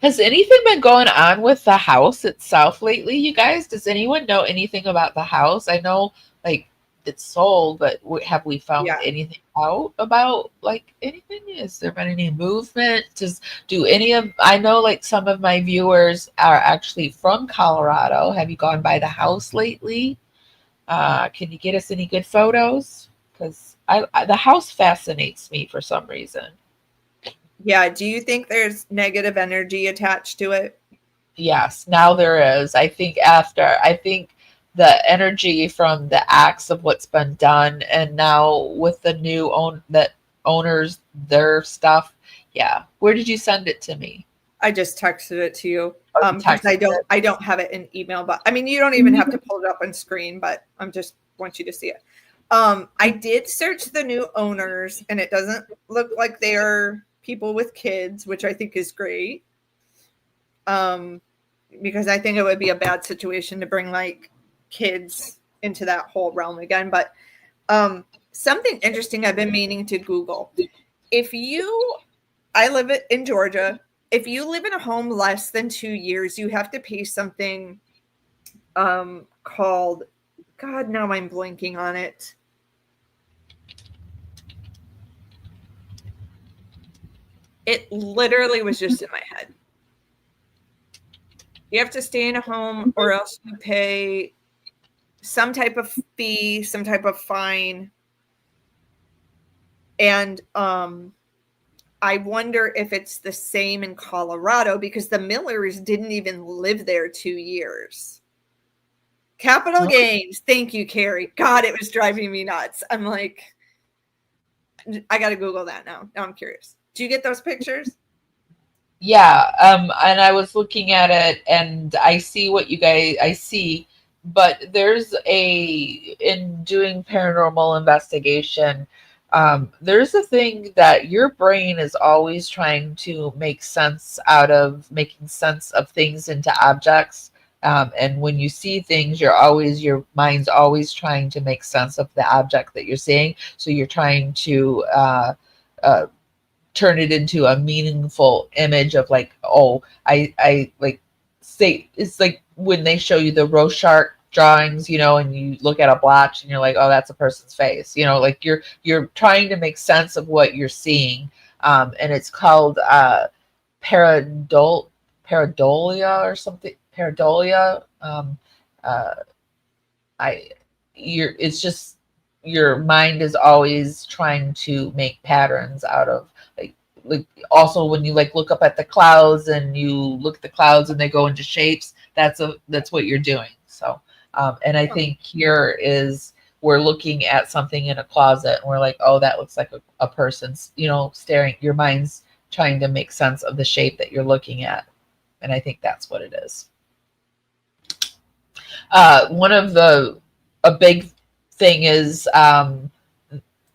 Has anything been going on with the house itself lately, you guys? Does anyone know anything about the house? I know, like, it's sold, but have we found anything out about like anything? Has there been any movement? I know like some of my viewers are actually from Colorado. Have you gone by the house lately? Can you get us any good photos? Because the house fascinates me for some reason. Yeah. Do you think there's negative energy attached to it? Yes, now there is. I think the energy from the acts of what's been done, and now with the new owners, their stuff. Yeah. Where did you send it to me? I just texted it to you. Because I don't have it in email, but I mean, you don't even have to pull it up on screen, but I'm just want you to see it. I did search the new owners, and it doesn't look like they're people with kids, which I think is great. Because I think it would be a bad situation to bring like kids into that whole realm again. But something interesting I've been meaning to Google. I live in Georgia. If you live in a home less than 2 years, you have to pay something called, God, now I'm blanking on it. It literally was just in my head. You have to stay in a home or else you pay some type of fee, some type of fine. And I wonder if it's the same in Colorado because the Millers didn't even live there 2 years. Capital gains. Thank you, Carrie. God, it was driving me nuts. I'm like, I got to Google that now. Now I'm curious. Do you get those pictures? Yeah, and I was looking at it, and I see what I see, but in doing paranormal investigation, there's a thing that your brain is always trying to make sense out of making sense of things into objects. And when you see things, your mind's always trying to make sense of the object that you're seeing. So you're trying to turn it into a meaningful image of like, oh, I like say it's like when they show you the Rorschach drawings, and you look at a blotch and you're like, oh, that's a person's face, like you're trying to make sense of what you're seeing. And it's called pareidolia or something. Pareidolia. It's just your mind is always trying to make patterns out of like also when you like look up at the clouds and you look at the clouds and they go into shapes, that's what you're doing. So and I think we're looking at something in a closet and we're like, oh, that looks like a person's, staring. Your mind's trying to make sense of the shape that you're looking at, and I think that's what it is. A big thing is the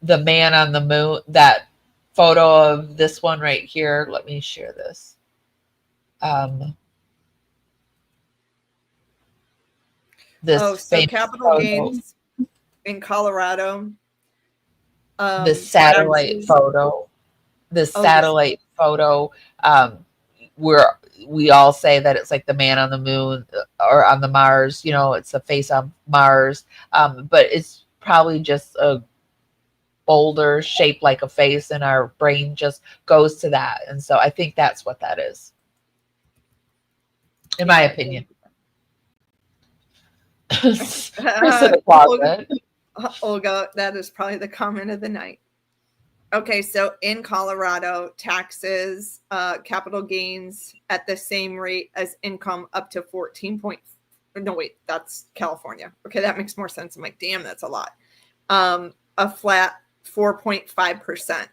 man on the moon. That photo of this one right here. Let me share this. Capital gains in Colorado. This satellite photo. Where we all say that it's like the man on the moon or on the Mars. It's the face on Mars, but it's probably just a boulder shaped like a face, and our brain just goes to that. And so I think that's what that is, in my opinion. Olga, that is probably the comment of the night. Okay, so in Colorado, taxes, capital gains at the same rate as income up to 14 point. No, wait, that's California. Okay, that makes more sense. I'm like, damn, that's a lot. A flat 4.5%.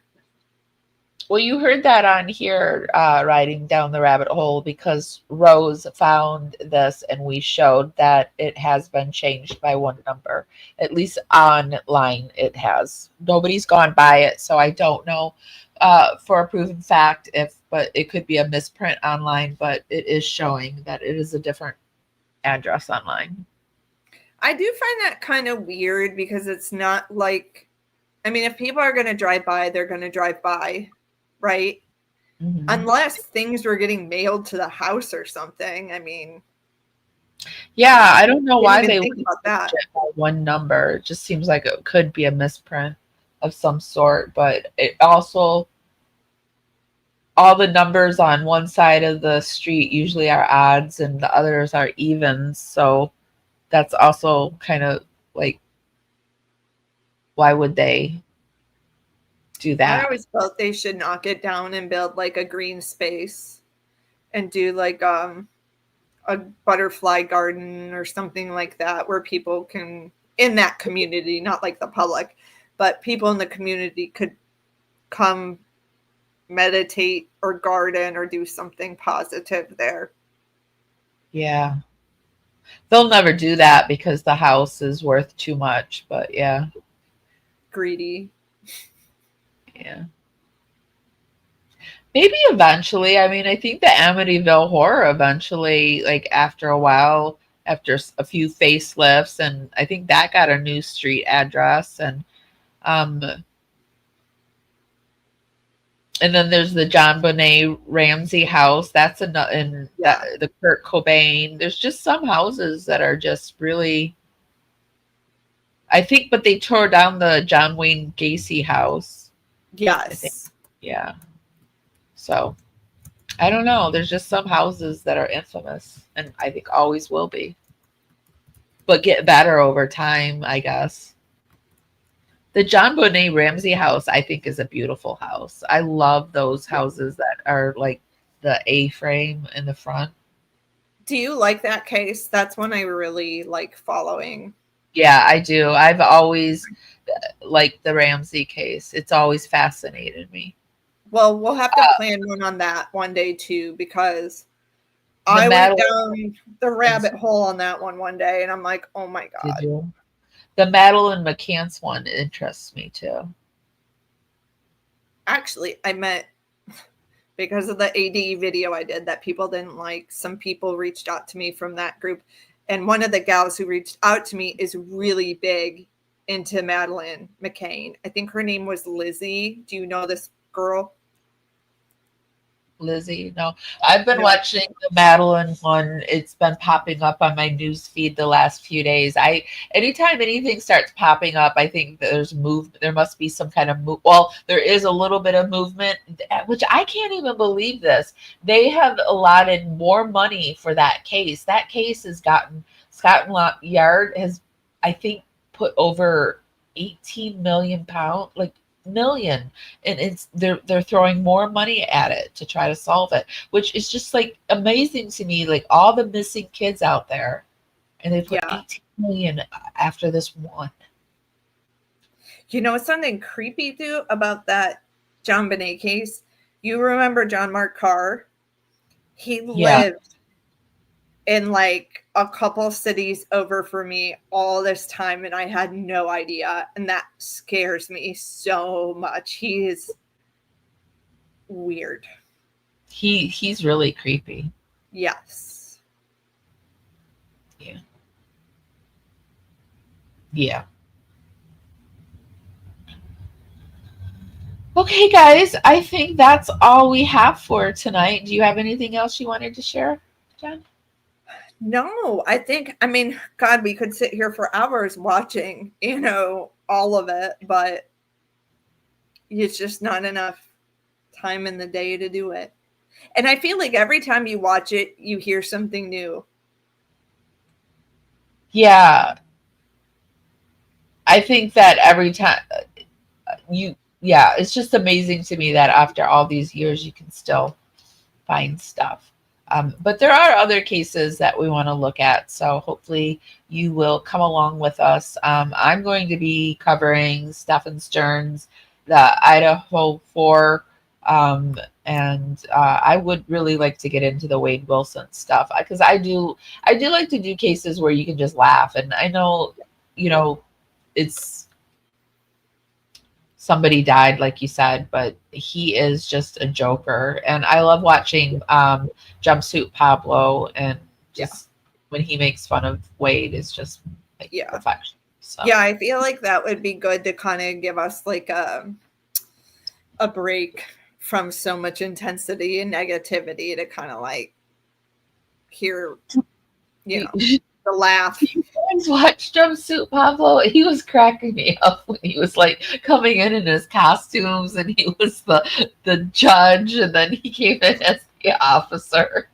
Well, you heard that on here, riding down the rabbit hole, because Rose found this and we showed that it has been changed by one number. At least online it has. Nobody's gone by it, so I don't know for a proven fact but it could be a misprint online, but it is showing that it is a different address online. I do find that kind of weird because it's not like, I mean, if people are going to drive by, they're going to drive by. Right? Mm-hmm. Unless things were getting mailed to the house or something. I mean, Yeah, I don't know why Didn't they even think would about that. change it by one number. It just seems like it could be a misprint of some sort, but it also all the numbers on one side of the street usually are odds and the others are evens. So that's also kind of like, why would they do I that? always felt they should knock it down and build like a green space and do like a butterfly garden or something like that where people can, in that community, not like the public, but people in the community could come meditate or garden or do something positive there. Yeah. They'll never do that because the house is worth too much, but yeah. Greedy. Yeah. Maybe eventually. I mean, I think the Amityville Horror eventually, like after a while, after a few facelifts, and I think that got a new street address, um, and then there's the John Bonet Ramsey house. That's another, and that the Kurt Cobain. There's just some houses that are just really. I think, but they tore down the John Wayne Gacy house. Yes. I think. Yeah. So. I don't know. There's just some houses that are infamous and I think always will be. But get better over time, I guess. The John Bonet Ramsey house, I think, is a beautiful house. I love those houses that are like the A-frame in the front. Do you like that case? That's one I really like following. Yeah, I do. I've always liked the Ramsey case. It's always fascinated me. Well, we'll have to plan one on that one day too, because I went down the rabbit hole on that one day, and I'm like, oh my god. Did you? The Madeline McCants one interests me too. Actually, I met, because of the AD video I did that people didn't like, some people reached out to me from that group, and one of the gals who reached out to me is really big into Madeline McCain. I think her name was Lizzie. Do you know this girl? Lizzie, no. I've been watching the Madeline one. It's been popping up on my news feed the last few days. Anytime anything starts popping up, I think there's there must be some kind of well, there is a little bit of movement, which I can't even believe this. They have allotted more money for that case. That case has gotten, Scotland Yard has, I think, put over 18 million pounds, like million, and they're throwing more money at it to try to solve it, which is just like amazing to me, like all the missing kids out there, and they put 18 million after this one. You know something creepy too about that John Bonet case? You remember John Mark Carr? He lived in like a couple cities over for me all this time, and I had no idea, and that scares me so much. He is weird. He's really creepy. Yes. Yeah. Okay, guys, I think that's all we have for tonight. Do you have anything else you wanted to share, Jen? No, I mean, God, we could sit here for hours watching, all of it, but it's just not enough time in the day to do it. And I feel like every time you watch it, you hear something new. Yeah. I think that every time it's just amazing to me that after all these years, you can still find stuff. But there are other cases that we want to look at. So hopefully you will come along with us. I'm going to be covering Stephen Stern's The Idaho 4. And I would really like to get into the Wade Wilson stuff, because I do like to do cases where you can just laugh. And I know, it's somebody died, like you said, but he is just a joker. And I love watching Jumpsuit Pablo, and just when he makes fun of Wade is just like perfection. So. Yeah, I feel like that would be good to kind of give us like a break from so much intensity and negativity, to kind of like hear The laugh. You guys watched Jumpsuit Pablo? He was cracking me up when he was like coming in his costumes, and he was the judge, and then he came in as the officer.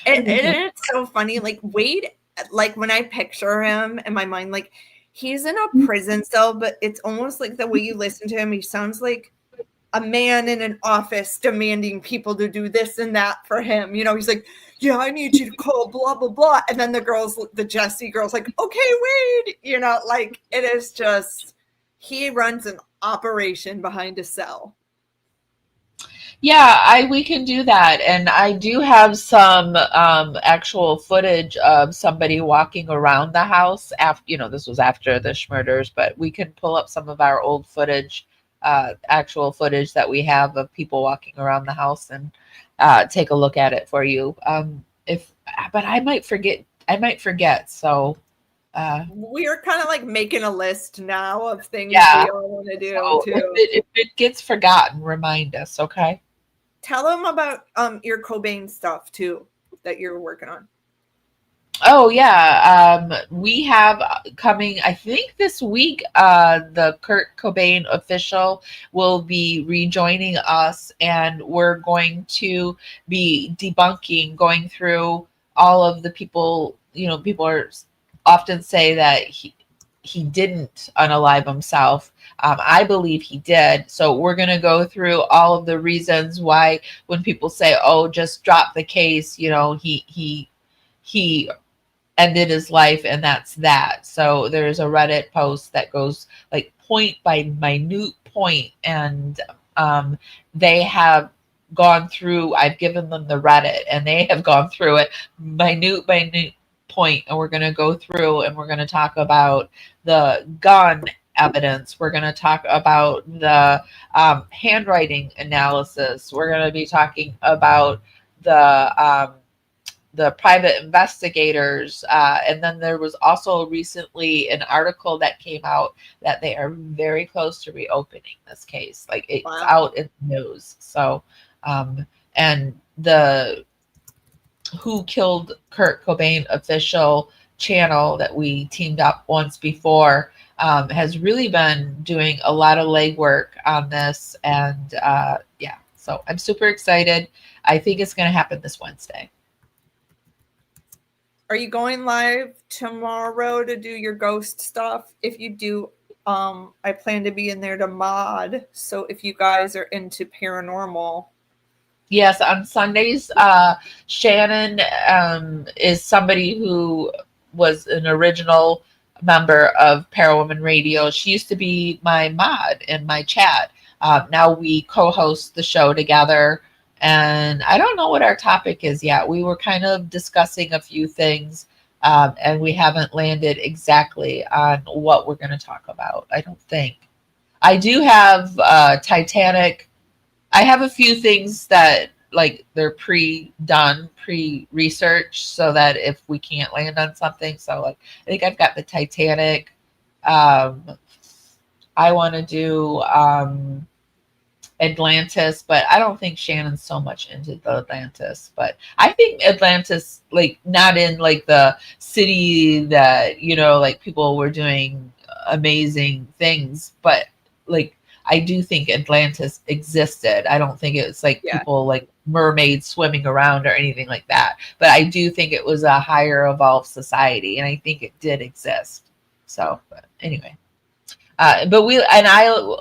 It's so funny. Like Wade, like when I picture him in my mind, like he's in a prison cell, but it's almost like the way you listen to him, he sounds like a man in an office demanding people to do this and that for him. You know, he's like, yeah, I need you to call blah, blah, blah. And then the Jesse girl's like, okay, Wade, you know, like it is just, he runs an operation behind a cell. Yeah, we can do that. And I do have some actual footage of somebody walking around the house after, this was after the murders, but we can pull up some of our old footage, actual footage that we have of people walking around the house and take a look at it for you. But I might forget. So we are kind of like making a list now of things we all want to do too. If it gets forgotten, remind us, okay? Tell them about your Cobain stuff too that you're working on. Oh yeah, we have coming, I think this week, the Kurt Cobain official will be rejoining us, and we're going to be debunking, going through all of the people. People often say that he didn't unalive himself. I believe he did. So we're going to go through all of the reasons why when people say, oh, just drop the case, he ended his life and that's that. So there's a Reddit post that goes like point by minute point, and they have gone through, I've given them the Reddit, and they have gone through it minute by minute point, and we're going to go through and we're going to talk about the gun evidence. We're going to talk about the handwriting analysis. We're going to be talking about the private investigators, and then there was also recently an article that came out that they are very close to reopening this case. Like it's out in the news. So and the Who Killed Kurt Cobain official channel that we teamed up once before has really been doing a lot of legwork on this, and so I'm super excited. I think it's going to happen this Wednesday. Are you going live tomorrow to do your ghost stuff? If you do, I plan to be in there to mod. So if you guys are into paranormal. Yes, on Sundays, Shannon is somebody who was an original member of Parawoman Radio. She used to be my mod in my chat. Now we co-host the show together, and I don't know what our topic is yet. We were kind of discussing a few things, and we haven't landed exactly on what we're going to talk about, I don't think. I do have Titanic. I have a few things that like they're pre-done, pre-research, so that if we can't land on something. So like I think I've got the Titanic. I want to do Atlantis, but I don't think Shannon's so much into the Atlantis. But I think Atlantis, like not in like the city that, like people were doing amazing things, but like I do think Atlantis existed. I don't think it's like people like mermaids swimming around or anything like that. But I do think it was a higher evolved society, and I think it did exist. So, but anyway. I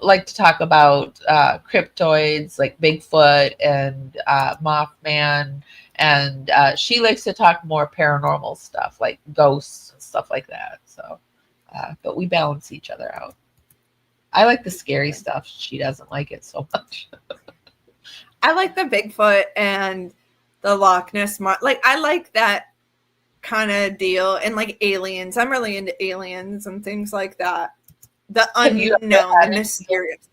like to talk about cryptoids like Bigfoot and Mothman, and she likes to talk more paranormal stuff like ghosts and stuff like that. So, but we balance each other out. I like the scary stuff. She doesn't like it so much. I like the Bigfoot and the Loch Ness. Like I like that kind of deal, and like aliens. I'm really into aliens and things like that. The unknown, the mysterious.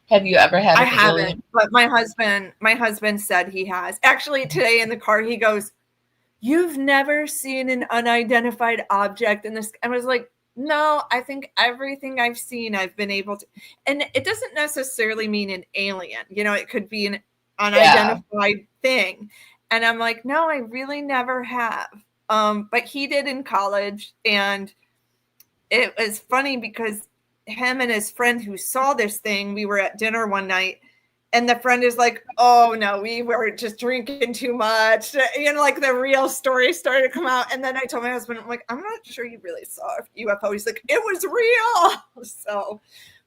Have you ever had? I haven't, alien? But my husband said he has. Actually, today in the car, he goes, "You've never seen an unidentified object in this?" I was like, "No, I think everything I've seen, I've been able to." And it doesn't necessarily mean an alien. It could be an unidentified thing. And I'm like, no, I really never have. But he did in college. And it was funny because him and his friend who saw this thing, we were at dinner one night, and the friend is like, oh no, we were just drinking too much. You know, like the real story started to come out. And then I told my husband, I'm like, I'm not sure you really saw a UFO. He's like, it was real. So,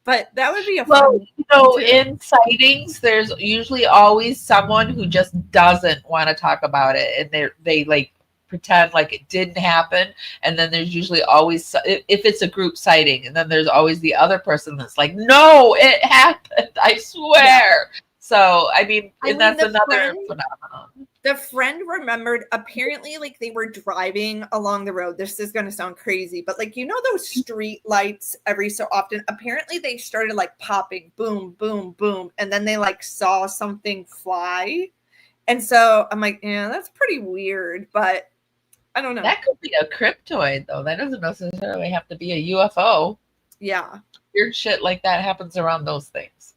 but that would be a fun. You know, in sightings, there's usually always someone who just doesn't want to talk about it, and they like pretend like it didn't happen. And then there's usually always, if it's a group sighting, and then there's always the other person that's like, no, it happened, I swear. Yeah. So I mean, that's another phenomenon. The friend remembered, apparently, like they were driving along the road. This is going to sound crazy, but like, you know, those street lights every so often, apparently they started like popping, boom, boom, boom. And then they like saw something fly. And so I'm like, yeah, that's pretty weird, but I don't know. That could be a cryptoid though. That doesn't necessarily have to be a UFO. Yeah. Weird shit like that happens around those things.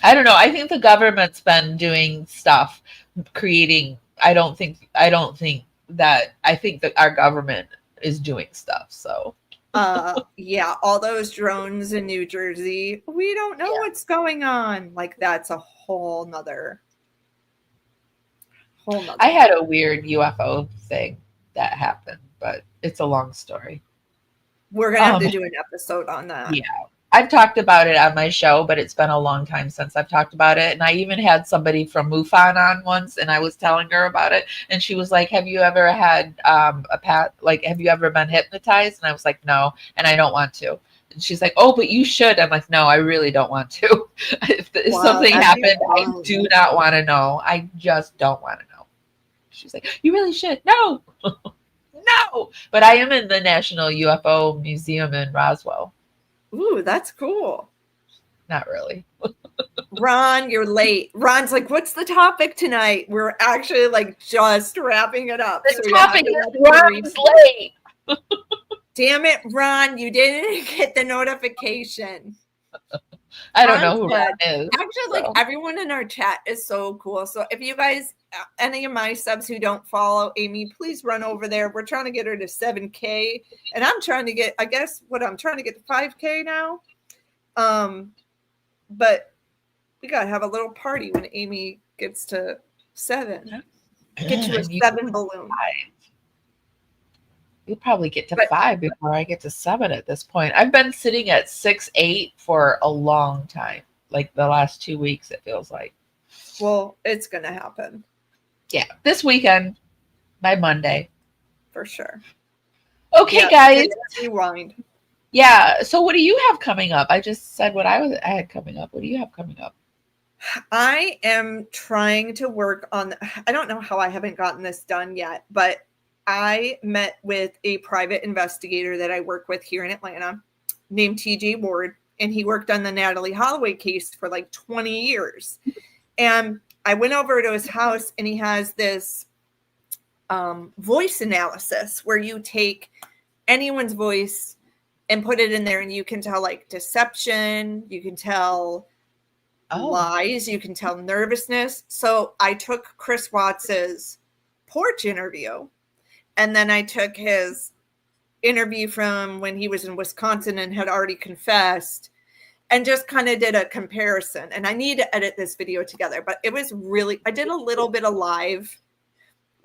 I don't know. I think the government's been doing stuff, creating. I think that our government is doing stuff. So, yeah, all those drones in New Jersey, we don't know what's going on. Like that's a whole nother. I had a weird UFO thing that happened, but it's a long story. We're gonna have to do an episode on that. Yeah. I've talked about it on my show, but it's been a long time since I've talked about it. And I even had somebody from MUFON on once, and I was telling her about it. And she was like, have you ever had have you ever been hypnotized? And I was like, no, and I don't want to. And she's like, oh, but you should. I'm like, no, I really don't want to. If something happened, I do not want to know. I just don't want to know. She's like, you really should. No, no. But I am in the National UFO Museum in Roswell. Ooh, that's cool. Not really. Ron, you're late. Ron's like, what's the topic tonight? We're actually like just wrapping it up. The topic is Ron's late. Damn it, Ron, you didn't get the notification. I don't know who Ron is. Actually, like everyone in our chat is so cool. So if you guys, any of my subs who don't follow Amy, please run over there. We're trying to get her to 7K. And I'm trying to get, I'm trying to get to 5K now. But we got to have a little party when Amy gets to 7. Get you a 7 balloon. You'll probably get to 5 before I get to 7 at this point. I've been sitting at 6, 8 for a long time. Like the last 2 weeks, it feels like. Well, it's going to happen. Yeah. This weekend, by Monday. For sure. Okay, guys. Rewind. Yeah. So what do you have coming up? I just said what I had coming up. What do you have coming up? I am trying to work on, I don't know how I haven't gotten this done yet, but I met with a private investigator that I work with here in Atlanta named TJ Ward, and he worked on the Natalie Holloway case for like 20 years. And I went over to his house, and he has this voice analysis where you take anyone's voice and put it in there, and you can tell like deception, you can tell lies, you can tell nervousness. So I took Chris Watts's porch interview, and then I took his interview from when he was in Wisconsin and had already confessed, and just kind of did a comparison. And I need to edit this video together, but it was really, I did a little bit of live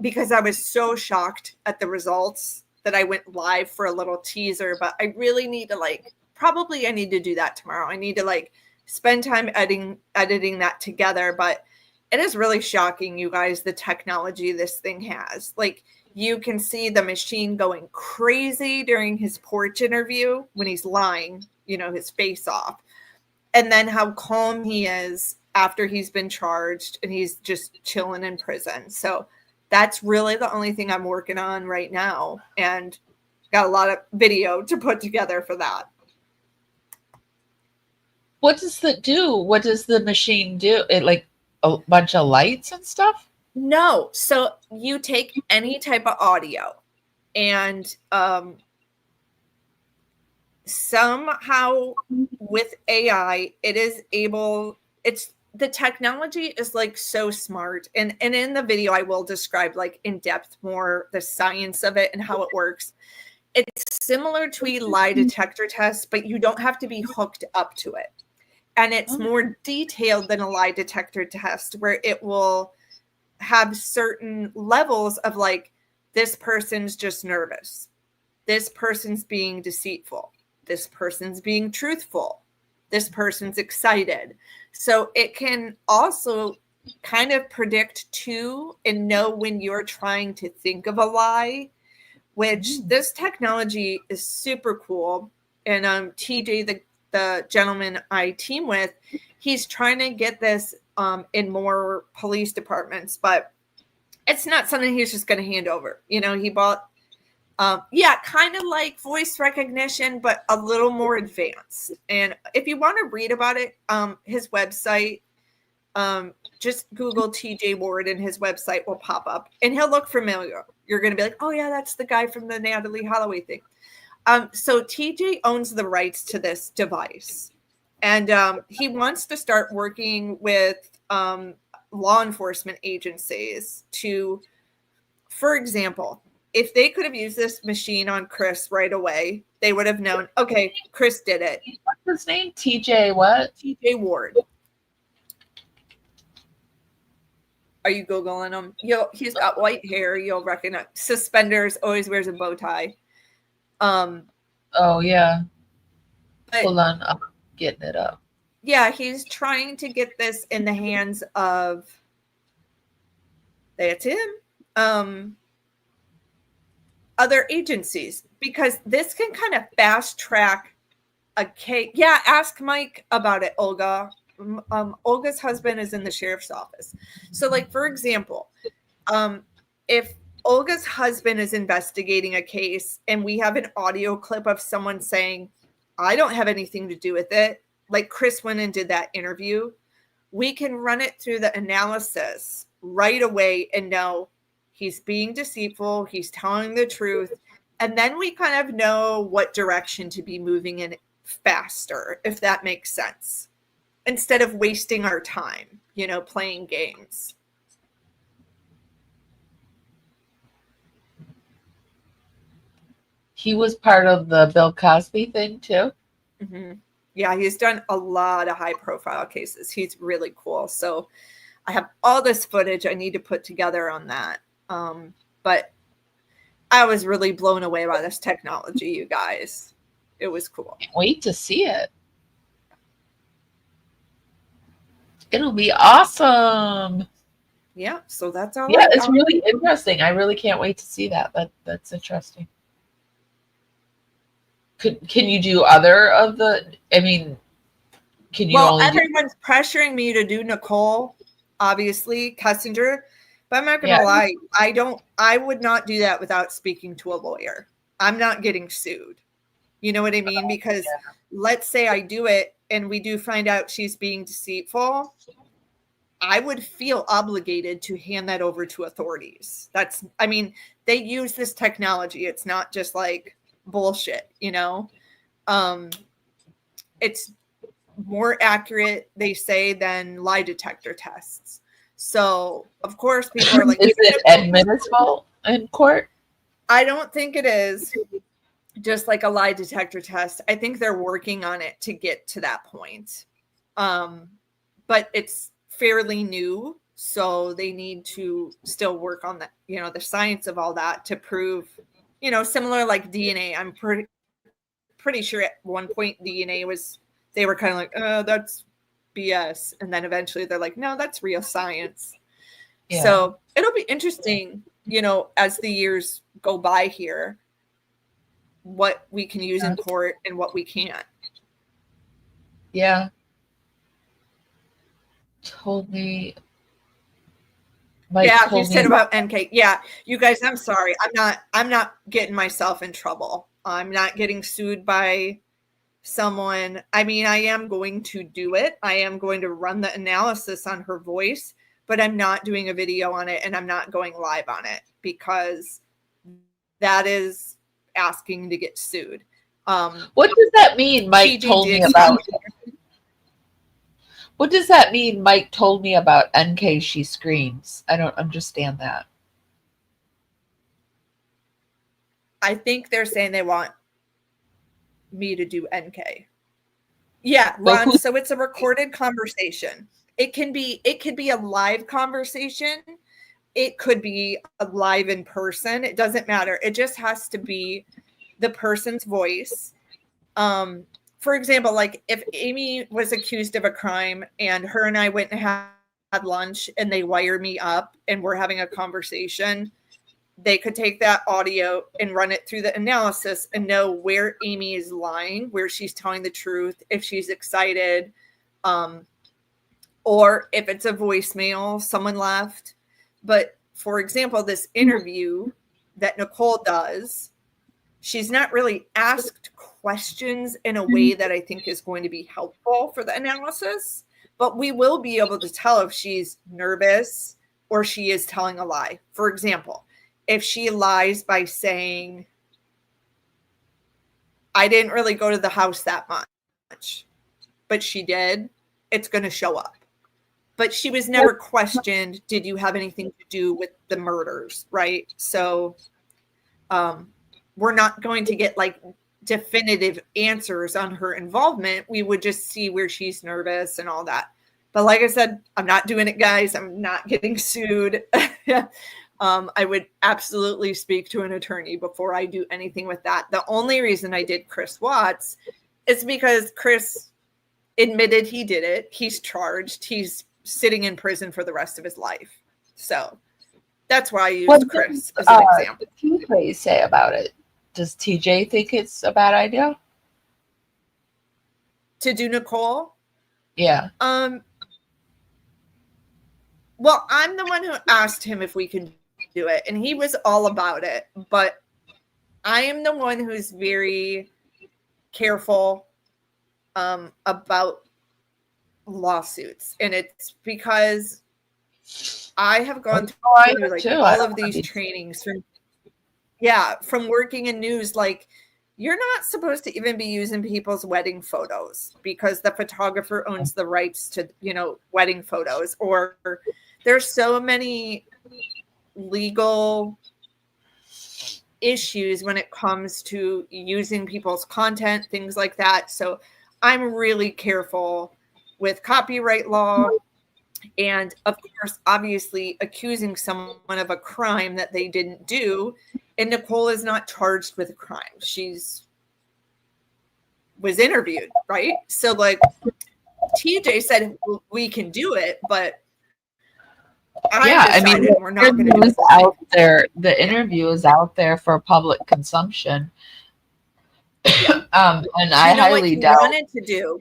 because I was so shocked at the results that I went live for a little teaser, but I really need to probably I need to do that tomorrow. I need to spend time editing that together, but it is really shocking, you guys, the technology this thing has. You can see the machine going crazy during his porch interview when he's lying, his face off. And then how calm he is after he's been charged and he's just chilling in prison. So that's really the only thing I'm working on right now. And got a lot of video to put together for that. What does it do? What does the machine do? It a bunch of lights and stuff? No. So you take any type of audio and somehow with AI, it's the technology is like so smart. And in the video, I will describe like in depth more the science of it and how it works. It's similar to a lie detector test, but you don't have to be hooked up to it. And it's more detailed than a lie detector test, where it will have certain levels of like, this person's just nervous. This person's being deceitful. This person's being truthful. This person's excited. So it can also kind of predict too and know when you're trying to think of a lie, which this technology is super cool. And TJ, the gentleman I team with, he's trying to get this in more police departments, but it's not something he's just going to hand over. You know, he bought, kind of like voice recognition, but a little more advanced. And if you want to read about it, his website, just Google TJ Ward and his website will pop up and he'll look familiar. You're going to be like, oh yeah, that's the guy from the Natalie Holloway thing. So TJ owns the rights to this device, and he wants to start working with law enforcement agencies to, for example, if they could have used this machine on Chris right away, they would have known, okay, Chris did it. What's his name? TJ what? TJ Ward. Are you Googling him? He's got white hair. You'll recognize suspenders, always wears a bow tie. Oh yeah. But, hold on, I'm getting it up. Yeah, he's trying to get this in the hands of, that's him, other agencies, because this can kind of fast track a case. Yeah, ask Mike about it, Olga. Olga's husband is in the sheriff's office. So like, for example, if Olga's husband is investigating a case and we have an audio clip of someone saying, I don't have anything to do with it, like Chris went and did that interview, we can run it through the analysis right away and know he's being deceitful, he's telling the truth, and then we kind of know what direction to be moving in faster, if that makes sense, instead of wasting our time, playing games. He was part of the Bill Cosby thing too. Mm-hmm. Yeah, he's done a lot of high profile cases. He's really cool. So I have all this footage I need to put together on that. But I was really blown away by this technology, you guys. It was cool. Can't wait to see it. It'll be awesome. Yeah, so that's all. Yeah, it's really interesting. I really can't wait to see that. That's interesting. Can you do other of the? I mean, can you? Well, everyone's pressuring me to do Nichol, obviously Kessinger, but I'm not gonna lie. I would not do that without speaking to a lawyer. I'm not getting sued. You know what I mean? Because let's say I do it and we do find out she's being deceitful, I would feel obligated to hand that over to authorities. They use this technology. It's not just like bullshit, it's more accurate, they say, than lie detector tests. So of course people are like, is it admissible in court? I don't think it is just like a lie detector test. I think they're working on it to get to that point. But it's fairly new, so they need to still work on that, the science of all that to prove, similar like DNA. I'm pretty sure at one point DNA they were kind of like, oh, that's BS. And then eventually they're like, no, that's real science. Yeah. So it'll be interesting, as the years go by here, what we can use in court and what we can't. Yeah. Told me. You said about NK. Yeah, you guys, I'm sorry. I'm not getting myself in trouble. I'm not getting sued by someone. I am going to do it. I am going to run the analysis on her voice, but I'm not doing a video on it and I'm not going live on it because that is asking to get sued. What does that mean? Mike told me about. What does that mean? Mike told me about NK she screams. I don't understand that. I think they're saying they want me to do NK. Yeah, Ron. So it's a recorded conversation. It could be a live conversation. It could be a live in person. It doesn't matter. It just has to be the person's voice. For example, like if Amy was accused of a crime and her and I went and had lunch and they wire me up and we're having a conversation, they could take that audio and run it through the analysis and know where Amy is lying, where she's telling the truth, if she's excited, or if it's a voicemail someone left. But for example, this interview that Nichol does, she's not really asked questions in a way that I think is going to be helpful for the analysis, but we will be able to tell if she's nervous or she is telling a lie. For example, if she lies by saying, I didn't really go to the house that much, but she did, it's going to show up. But she was never questioned, did you have anything to do with the murders, right? So we're not going to get like definitive answers on her involvement. We would just see where she's nervous and all that. But like I said, I'm not doing it, guys. I'm not getting sued. I would absolutely speak to an attorney before I do anything with that. The only reason I did Chris Watts is because Chris admitted he did it. He's charged. He's sitting in prison for the rest of his life. So that's why I used Chris as an example. What do you say about it? Does TJ think it's a bad idea? To do Nichol? Yeah. Well, I'm the one who asked him if we can do it, and he was all about it. But I am the one who's very careful about lawsuits, and it's because I have gone through like all of these trainings from working in news. Like, you're not supposed to even be using people's wedding photos because the photographer owns the rights to, wedding photos. Or there's so many legal issues when it comes to using people's content, things like that. So I'm really careful with copyright law. And of course, obviously accusing someone of a crime that they didn't do. And Nichol is not charged with a crime. Was interviewed, right? So like TJ said, we can do it, but we're not going to do it out there. The interview is out there for public consumption. Yeah. And I highly doubt. Wanted to do.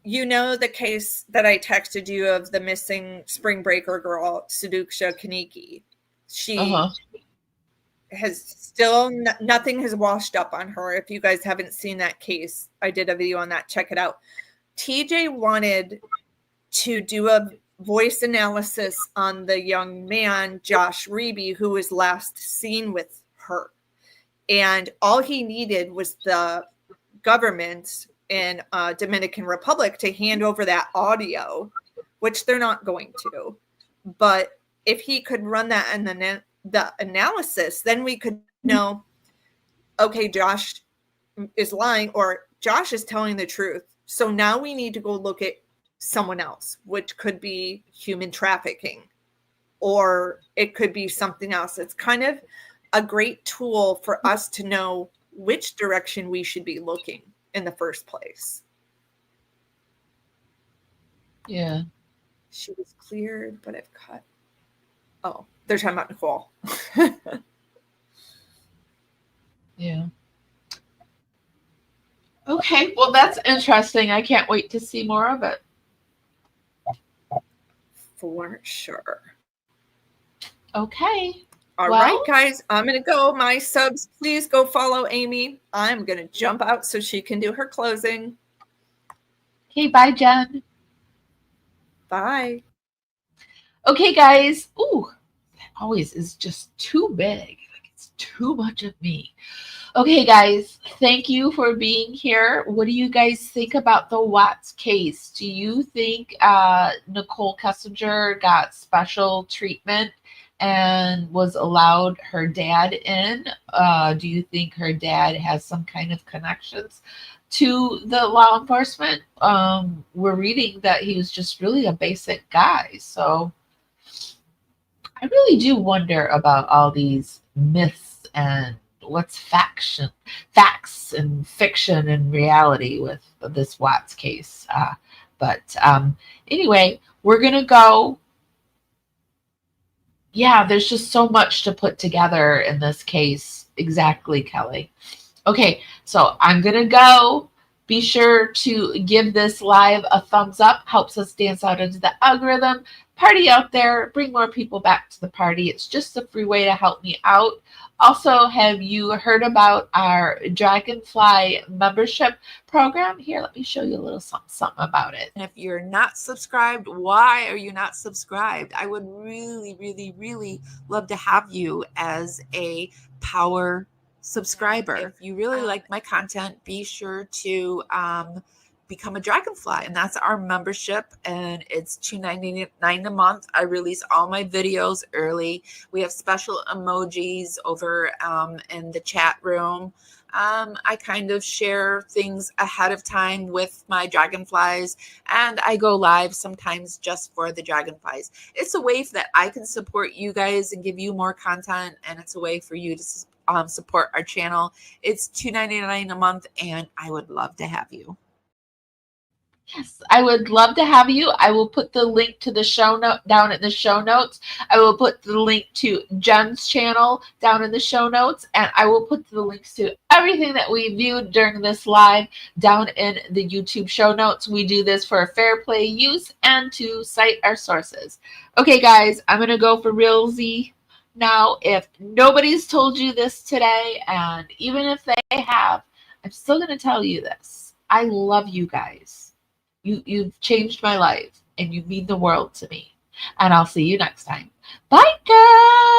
The case that I texted you of the missing spring breaker girl, Suduksha Kaniki. She has still nothing has washed up on her. If you guys haven't seen that case, I did a video on that. Check it out. TJ wanted to do a voice analysis on the young man, Josh Reeby, who was last seen with her. And all he needed was the government in Dominican Republic to hand over that audio, which they're not going to. But if he could run that and then the analysis, then we could know, okay, Josh is lying or Josh is telling the truth. So now we need to go look at someone else, which could be human trafficking, or it could be something else. It's kind of a great tool for us to know which direction we should be looking in the first place. Yeah. She was cleared, but I've cut. Oh, they're talking about Nichol. Yeah. Okay, well, that's interesting. I can't wait to see more of it. For sure. Okay. All right, guys, I'm going to go. My subs, please go follow Amy. I'm going to jump out so she can do her closing. Okay, bye, Jen. Bye. Okay, guys. Ooh, that always is just too big. Like, it's too much of me. Okay, guys, thank you for being here. What do you guys think about the Watts case? Do you think Nichol Kessinger got special treatment and was allowed her dad in? Do you think her dad has some kind of connections to the law enforcement? We're reading that he was just really a basic guy. So I really do wonder about all these myths and what's facts and fiction and reality with this Watts case. But anyway, we're gonna go. Yeah, there's just so much to put together in this case. Exactly, Kelly. Okay, so I'm gonna go. Be sure to give this live a thumbs up. Helps us dance out into the algorithm. Party out there. Bring more people back to the party. It's just a free way to help me out. Also, have you heard about our Dragonfly membership program? Here, let me show you a little something about it. And if you're not subscribed, why are you not subscribed? I would really, really, really love to have you as a power subscriber. If you really like my content, be sure to become a Dragonfly, and that's our membership, and it's $2.99 a month. I release all my videos early. We have special emojis over in the chat room. I kind of share things ahead of time with my Dragonflies, and I go live sometimes just for the Dragonflies. It's a way that I can support you guys and give you more content, and it's a way for you to support our channel. It's $2.99 a month, and I would love to have you. Yes, I would love to have you. I will put the link to the show note down in the show notes. I will put the link to Jen's channel down in the show notes, and I will put the links to everything that we viewed during this live down in the YouTube show notes. We do this for fair play use and to cite our sources. Okay, guys, I'm going to go for realsy now. If nobody's told you this today, and even if they have, I'm still going to tell you this. I love you guys. You've changed my life, and you mean the world to me. And I'll see you next time. Bye, guys.